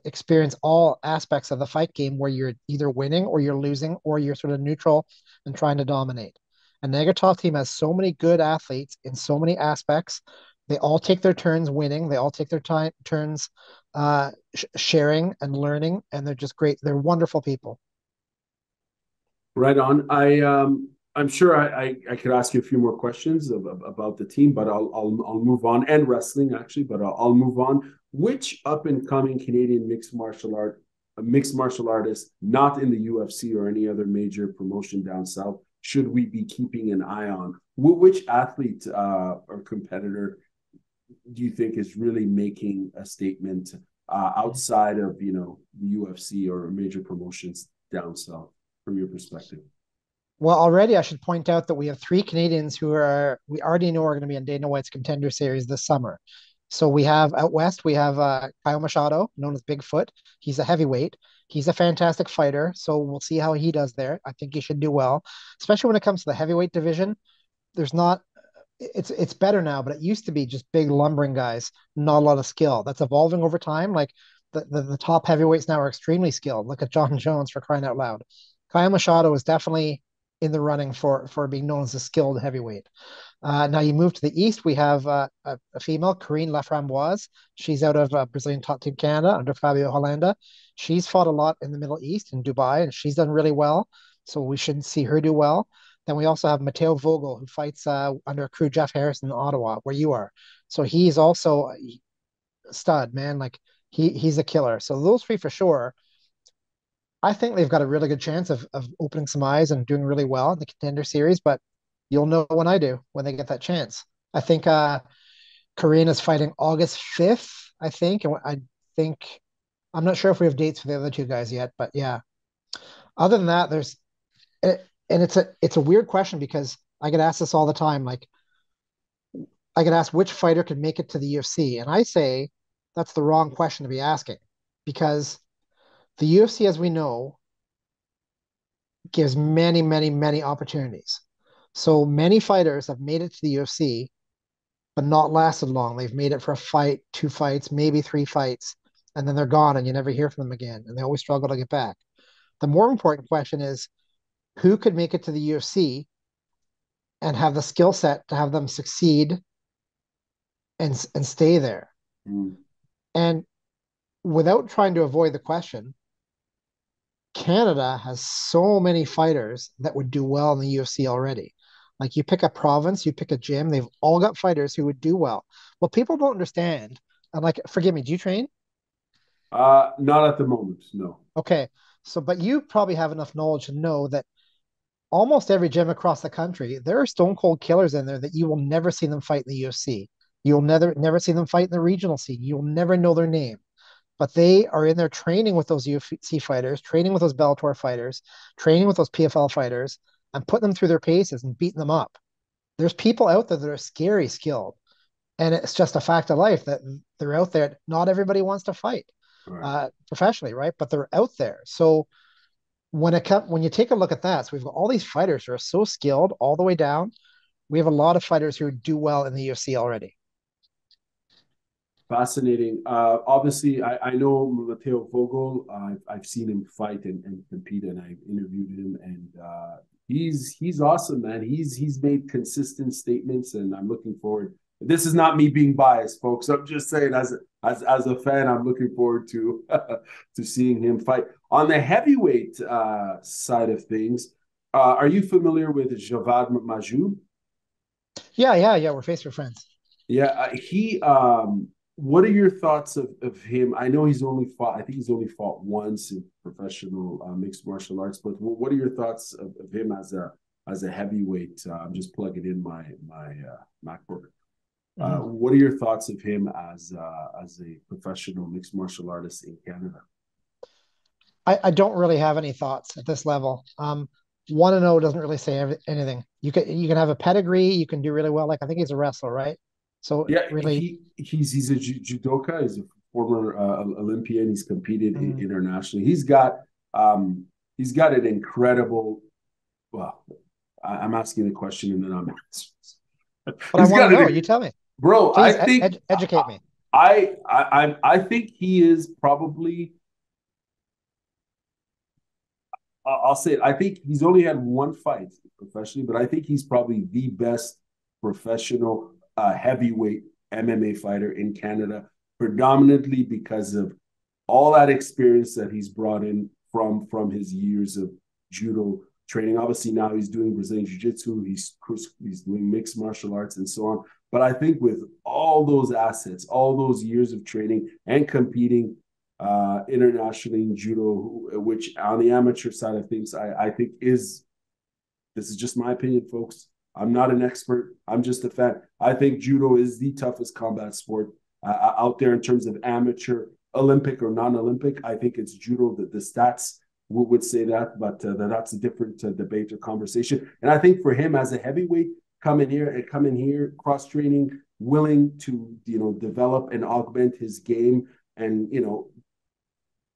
experience all aspects of the fight game where you're either winning or you're losing or you're sort of neutral and trying to dominate. And Negatov team has so many good athletes in so many aspects. They all take their turns winning. They all take their turns sharing and learning, and they're just great. They're wonderful people. Right on. I'm sure I could ask you a few more questions about the team, but I'll move on, and wrestling actually, but I'll move on. Which up and coming Canadian mixed martial artist, not in the UFC or any other major promotion down south, should we be keeping an eye on? Which athlete or competitor do you think is really making a statement outside of the UFC or major promotions down south from your perspective? Well, already I should point out that we have three Canadians we already know are going to be in Dana White's Contender Series this summer. So we have out west, we have Kyle Machado, known as Bigfoot. He's a heavyweight. He's a fantastic fighter. So we'll see how he does there. I think he should do well, especially when it comes to the heavyweight division. There's not it's better now, but it used to be just big lumbering guys, not a lot of skill. That's evolving over time. Like the top heavyweights now are extremely skilled. Look at John Jones, for crying out loud. Kyle Machado is definitely in the running for being known as a skilled heavyweight. Now you move to the east, we have a female, Karine Laframboise. She's out of Brazilian Top Team Canada under Fabio Holanda. She's fought a lot in the Middle East in Dubai, and she's done really well. So we should see her do well. Then we also have Mateo Vogel, who fights under crew Jeff Harrison in Ottawa, where you are. So he's also a stud, man. Like he's a killer. So those three for sure. I think they've got a really good chance of opening some eyes and doing really well in the Contender Series, but you'll know when I do when they get that chance. I think Karina's fighting August 5th, I think. And I think, I'm not sure if we have dates for the other two guys yet, but yeah. Other than that, and it's a weird question because I get asked this all the time. Like, I get asked which fighter could make it to the UFC, and I say that's the wrong question to be asking because the UFC, as we know, gives many, many, many opportunities. So many fighters have made it to the UFC, but not lasted long. They've made it for a fight, two fights, maybe three fights, and then they're gone and you never hear from them again. And they always struggle to get back. The more important question is who could make it to the UFC and have the skill set to have them succeed and stay there. Mm. And without trying to avoid the question, Canada has so many fighters that would do well in the UFC already. Like you pick a province, you pick a gym, they've all got fighters who would do well. Well, people don't understand. And like, forgive me, do you train? Not at the moment, no. Okay. So, but you probably have enough knowledge to know that almost every gym across the country, there are stone cold killers in there that you will never see them fight in the UFC. You'll never see them fight in the regional scene. You'll never know their name. But they are in there training with those UFC fighters, training with those Bellator fighters, training with those PFL fighters, and putting them through their paces and beating them up. There's people out there that are scary skilled, and it's just a fact of life that they're out there. Not everybody wants to fight Right. professionally, right? But they're out there. So when you take a look at that, so we've got all these fighters who are so skilled all the way down. We have a lot of fighters who do well in the UFC already. Fascinating. Obviously, I know Matteo Vogel. I've seen him fight and compete, and I've interviewed him, and he's awesome, man. He's made consistent statements, and I'm looking forward. This is not me being biased, folks. I'm just saying, as a fan, I'm looking forward to to seeing him fight. On the heavyweight side of things, are you familiar with Javad Majou? Yeah. We're Facebook friends. Yeah, he. What are your thoughts of him? I know he's only fought. I think he's only fought once in professional mixed martial arts. But what are your thoughts of him as a heavyweight? I'm just plugging in my MacBook. What are your thoughts of him as a professional mixed martial artist in Canada? I don't really have any thoughts at this level. 1-0 doesn't really say anything. You can have a pedigree, you can do really well. Like I think he's a wrestler, right? So Yeah, really, he's a judoka. He's a former Olympian. He's competed internationally. He's got an incredible. Well, I'm asking the question and then I'm answering. but I want to know. You tell me, Bro. please. I think Educate me. I think he is probably. I'll say it. I think he's only had one fight professionally, but I think he's probably the best professional heavyweight MMA fighter in Canada, predominantly because of all that experience that he's brought in from his years of judo training. Obviously, now he's doing Brazilian jiu-jitsu, he's doing mixed martial arts and so on. But I think with all those assets, all those years of training and competing internationally in judo, which on the amateur side of things, I think this is just my opinion, folks. I'm not an expert. I'm just a fan. I think judo is the toughest combat sport out there in terms of amateur, Olympic or non-Olympic. I think it's judo. The stats would say that, but that's a different debate or conversation. And I think for him as a heavyweight, coming here, cross-training, willing to develop and augment his game, and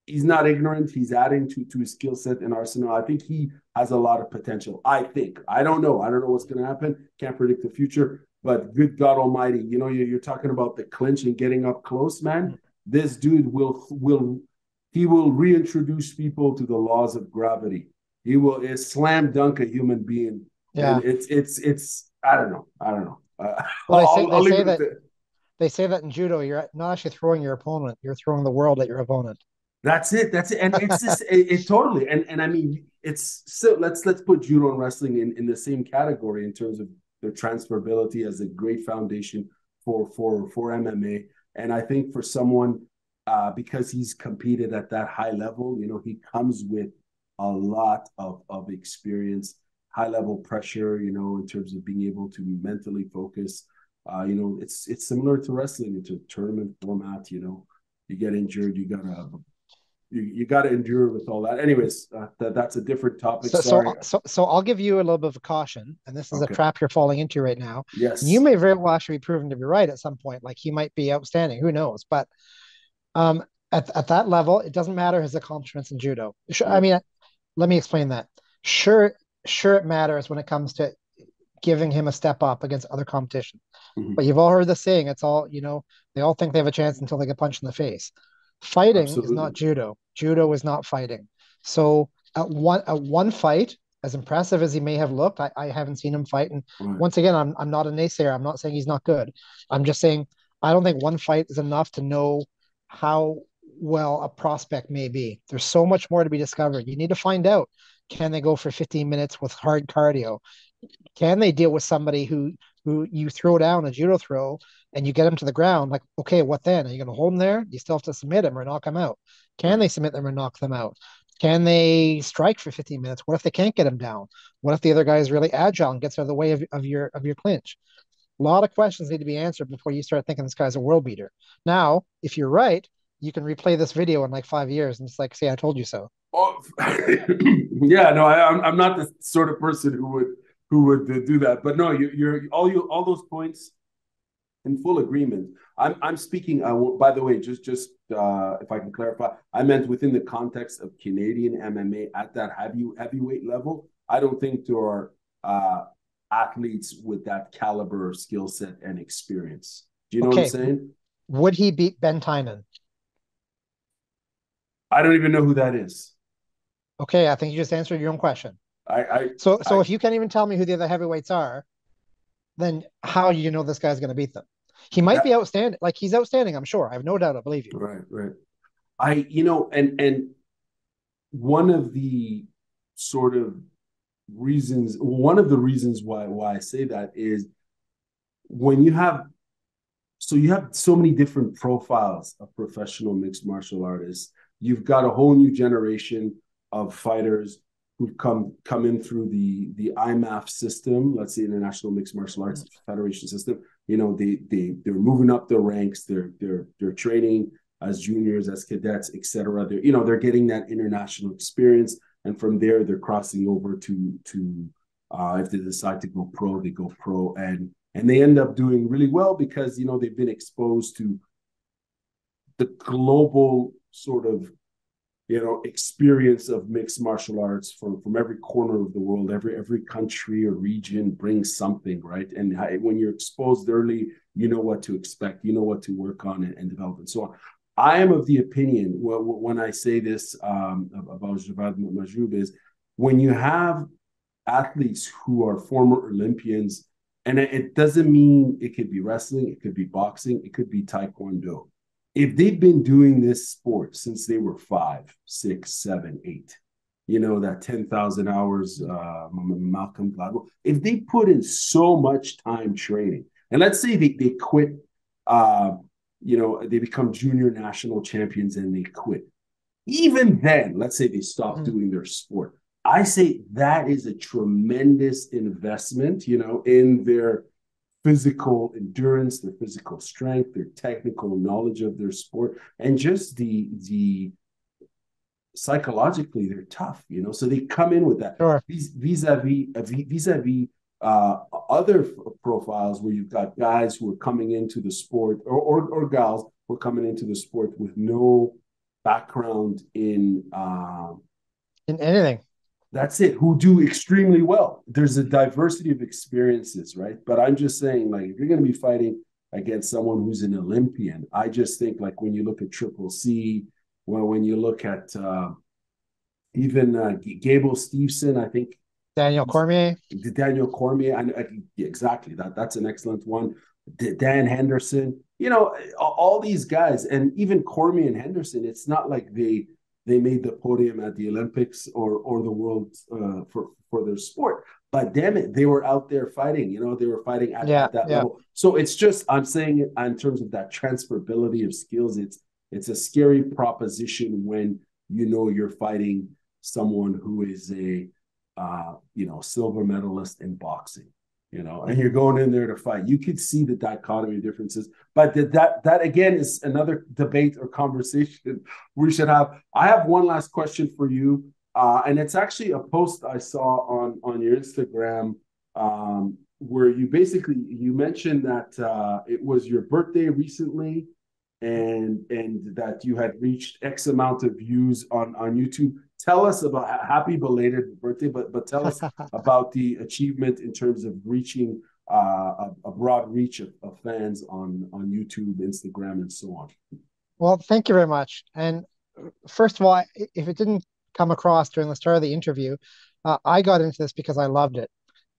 he's not ignorant. He's adding to his skill set and arsenal. I think he has a lot of potential. I think. I don't know. I don't know what's going to happen. Can't predict the future. But good God Almighty, you're talking about the clinch and getting up close, man. This dude will reintroduce people to the laws of gravity. He will slam dunk a human being. Yeah. And it's I don't know. Well, I'll leave it at that. they say that in judo, you're not actually throwing your opponent; you're throwing the world at your opponent. That's it. And it's just it totally. And I mean, it's so let's put judo and wrestling in the same category in terms of their transferability as a great foundation for MMA. And I think for someone because he's competed at that high level, he comes with a lot of experience, high level pressure, in terms of being able to mentally focus. You know, it's similar to wrestling. It's a tournament format. You know, you get injured, you gotta endure with all that. Anyways, that's a different topic. Sorry. So I'll give you a little bit of a caution, and this is a Okay. trap you're falling into right now. And you Yes. may very well actually be proven to be right at some point. Like he might be outstanding. Who knows? But um, at that level, it doesn't matter his accomplishments in judo. I Yeah. mean, let me explain that. Sure, it matters when it comes to giving him a step up against other competition. Mm-hmm. But you've all heard the saying, it's all, they all think they have a chance until they get punched in the face. Fighting is not Absolutely. judo. Judo is not fighting. So at one fight, as impressive as he may have looked, I haven't seen him fight. And Right. once again, I'm not a naysayer. I'm not saying he's not good. I'm just saying I don't think one fight is enough to know how well a prospect may be. There's so much more to be discovered. You need to find out. Can they go for 15 minutes with hard cardio? Can they deal with somebody who you throw down a judo throw and you get him to the ground? Like, okay, what then? Are you going to hold him there? You still have to submit him or knock him out. Can Right. they submit them or knock them out? Can they strike for 15 minutes? What if they can't get him down? What if the other guy is really agile and gets out of the way of your clinch? A lot of questions need to be answered before you start thinking this guy's a world beater. Now, if you're right, you can replay this video in like 5 years and it's like, see, I told you so. Oh, yeah. No, I'm not the sort of person who would do that. But no, you're all those points in full agreement. I'm speaking. By the way, just if I can clarify, I meant within the context of Canadian MMA at that heavyweight level. I don't think there are athletes with that caliber of skill set and experience. Do you know what I'm Okay, saying? would he beat Ben Tynan? I don't even know who that is. Okay, I think you just answered your own question. I I So I if you can't even tell me who the other heavyweights are, then how do you know this guy's going to beat them? He might be that outstanding. Like he's outstanding, I'm sure. I have no doubt. I believe you. right. And one of the sort of one of the reasons why I say that is when you have so many different profiles of professional mixed martial artists. You've got a whole new generation of fighters who've come in through the IMAF system, let's say International Mixed Martial Arts Federation system. You know, they're moving up the ranks, they're training as juniors, as cadets, etc. They're getting that international experience, and from there they're crossing over to if they decide to go pro, they go pro, and they end up doing really well because they've been exposed to the global sort of experience of mixed martial arts from every corner of the world. Every country or region brings something, right? And when you're exposed early, you know what to expect, you know what to work on and develop. And so I am of the opinion, when I say this about Javad Majoub, is when you have athletes who are former Olympians, and it doesn't mean it could be wrestling, it could be boxing, it could be taekwondo. If they've been doing this sport since they were 5, 6, 7, 8, that 10,000 hours, Malcolm Gladwell, if they put in so much time training, and let's say they quit, they become junior national champions and they quit. Even then, let's say they stop doing their sport. I say that is a tremendous investment, in their physical endurance, their physical strength, their technical knowledge of their sport, and just the psychologically they're tough, so they come in with that. Sure. Vis-a-vis other profiles where you've got guys who are coming into the sport or gals who are coming into the sport with no background in anything. That's it, who do extremely well. There's a diversity of experiences, right? But I'm just saying, like, if you're going to be fighting against someone who's an Olympian, I just think, like, when you look at Triple C, when you look at even Gable Steveson, I think Daniel Cormier. Exactly. That's an excellent one. Dan Henderson, all these guys, and even Cormier and Henderson, it's not like they made the podium at the Olympics or the world for their sport. But damn it, they were out there fighting. They were fighting at that level. So it's just, I'm saying it in terms of that transferability of skills. It's a scary proposition when you're fighting someone who is a silver medalist in boxing. and you're going in there to fight. You could see the dichotomy of differences. But that again is another debate or conversation we should have. I have one last question for you, and it's actually a post I saw on your Instagram, where you mentioned that it was your birthday recently, and that you had reached X amount of views on YouTube. Tell us about, happy belated birthday, but tell us about the achievement in terms of reaching a broad reach of fans on YouTube, Instagram, and so on. Well, thank you very much. And first of all, if it didn't come across during the start of the interview, I got into this because I loved it.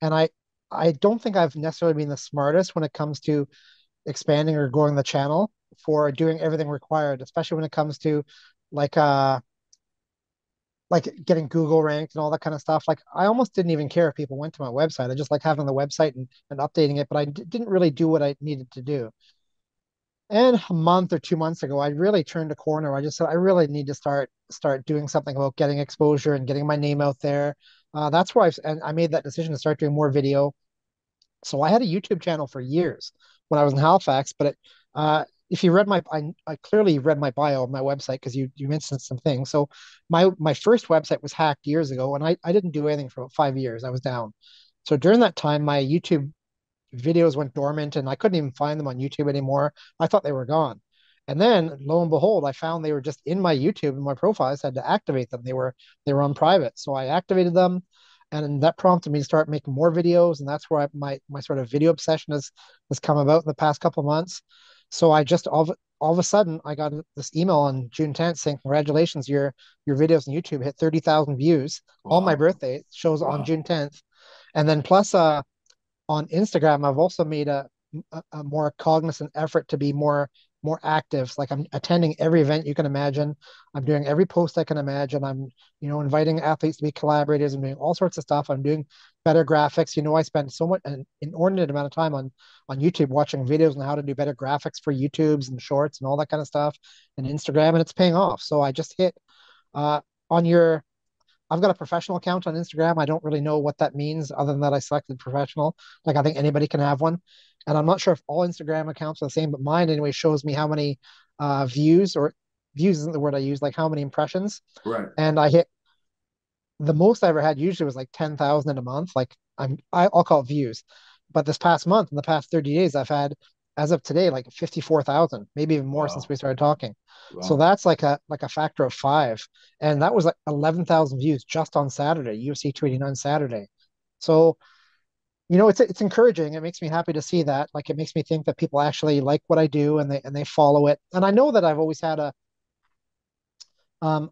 And I don't think I've necessarily been the smartest when it comes to expanding or growing the channel for doing everything required, especially when it comes to like like getting Google ranked and all that kind of stuff. Like I almost didn't even care if people went to my website. I just like having the website and updating it, but I didn't really do what I needed to do. And a month or 2 months ago, I really turned a corner. I just said I really need to start doing something about getting exposure and getting my name out there. That's where I made that decision to start doing more video. So I had a YouTube channel for years when I was in Halifax, but if you read I clearly read my bio on my website because you mentioned some things. So my first website was hacked years ago, and I didn't do anything for about 5 years. I was down. So during that time, my YouTube videos went dormant, and I couldn't even find them on YouTube anymore. I thought they were gone. And then lo and behold, I found they were just in my YouTube and my profiles. I had to activate them. They were on private. So I activated them, and that prompted me to start making more videos. And that's where my sort of video obsession has come about in the past couple of months. So I just all of a sudden I got this email on June 10th saying, congratulations, your videos on YouTube hit 30,000 views on my Wow. birthday. It shows on Wow. June 10th. And then plus on Instagram, I've also made a more cognizant effort to be more active. Like I'm attending every event you can imagine. I'm doing every post I can imagine. I'm, inviting athletes to be collaborators. I'm doing all sorts of stuff. I'm doing better graphics. I spend so much an inordinate amount of time on YouTube watching videos on how to do better graphics for YouTubes and shorts and all that kind of stuff and Instagram, and it's paying off. So I just hit uh on your I've got a professional account on Instagram. I don't really know what that means other than that I selected professional. Like I think anybody can have one. And I'm not sure if all Instagram accounts are the same, but mine anyway shows me how many views, or views isn't the word I use, like how many impressions. Right. And I hit the most I ever had usually was like 10,000 in a month. Like I'll call it views. But this past month, in the past 30 days, I've had, as of today, like 54,000, maybe even more since Wow. we started talking. So Wow. that's like a factor of five. And that was like 11,000 views just on Saturday, UFC 289 Saturday. So, it's encouraging. It makes me happy to see that. Like it makes me think that people actually like what I do and they follow it. And I know that I've always had um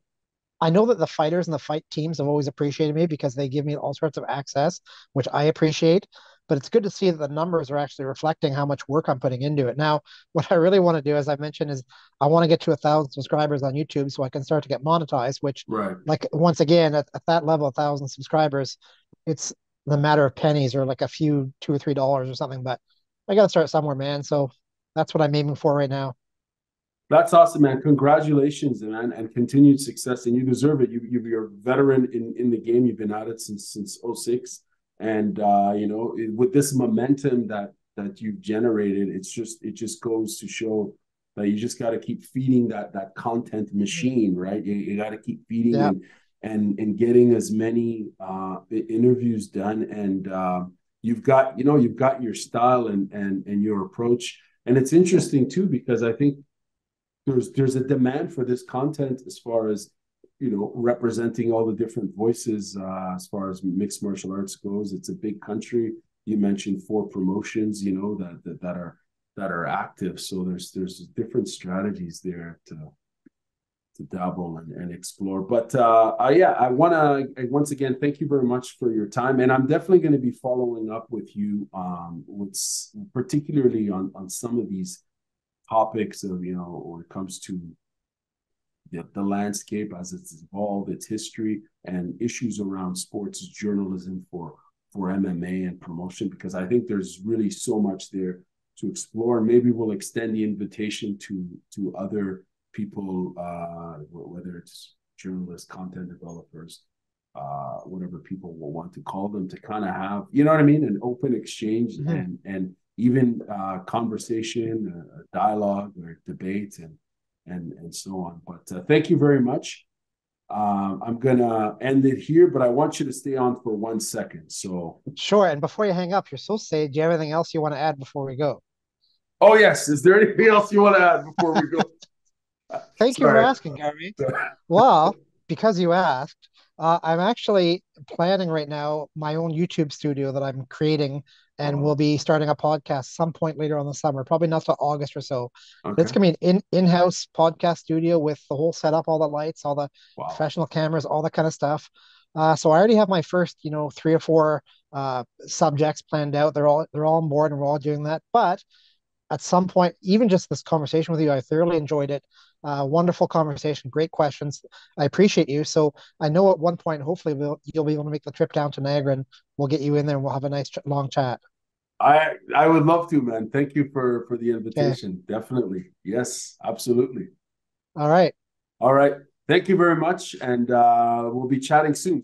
I know that the fighters and the fight teams have always appreciated me because they give me all sorts of access, which I appreciate. But it's good to see that the numbers are actually reflecting how much work I'm putting into it. Now, what I really want to do, as I mentioned, is I want to get to 1,000 subscribers on YouTube so I can start to get monetized, which, Right. like, once again, at that level, 1,000 subscribers, it's the matter of pennies or like a few, $2 or $3 or something. But I got to start somewhere, man. So that's what I'm aiming for right now. That's awesome, man. Congratulations, man, and continued success. And you deserve it. You're a veteran in the game. You've been at it since '06, and with this momentum that you've generated, it just goes to show that you just got to keep feeding that content machine, right? You got to keep feeding Yeah. and getting as many interviews done, and you've got your style and your approach. And it's interesting too because I think there's a demand for this content as far as representing all the different voices as far as mixed martial arts goes. It's a big country. You mentioned four promotions, that are active. So there's different strategies there to dabble and explore. But yeah, I want to once again thank you very much for your time, and I'm definitely going to be following up with you with particularly on some of these topics of when it comes to the landscape as it's evolved, its history, and issues around sports journalism for MMA and promotion, because I think there's really so much there to explore. Maybe we'll extend the invitation to other people, whether it's journalists, content developers, whatever people will want to call them, to kind of have, you know what I mean, an open exchange and even conversation, dialogue or debate and so on. But thank you very much. I'm gonna end it here, but I want you to stay on for 1 second. So Sure. And before you hang up, you're so say, do you have anything else you want to add before we go? oh yes, is there anything else you want to add before we go? Thank you for Sorry. asking, Gary. Well, because you asked, I'm actually planning right now my own YouTube studio that I'm creating, and we'll be starting a podcast some point later on the summer, probably not till August or so. But it's Okay. gonna be an in-house podcast studio with the whole setup, all the lights, all the Wow. professional cameras, all that kind of stuff. So I already have my first, 3 or 4 subjects planned out. They're all on board, and we're all doing that. But at some point, even just this conversation with you, I thoroughly enjoyed it. Wonderful conversation, great questions. I appreciate you. So I know at one point, hopefully, you'll be able to make the trip down to Niagara, and we'll get you in there, and we'll have a nice long chat. I would love to, man. Thank you for the Okay. invitation. Definitely. Yes, absolutely. All right. All right. Thank you very much. And we'll be chatting soon.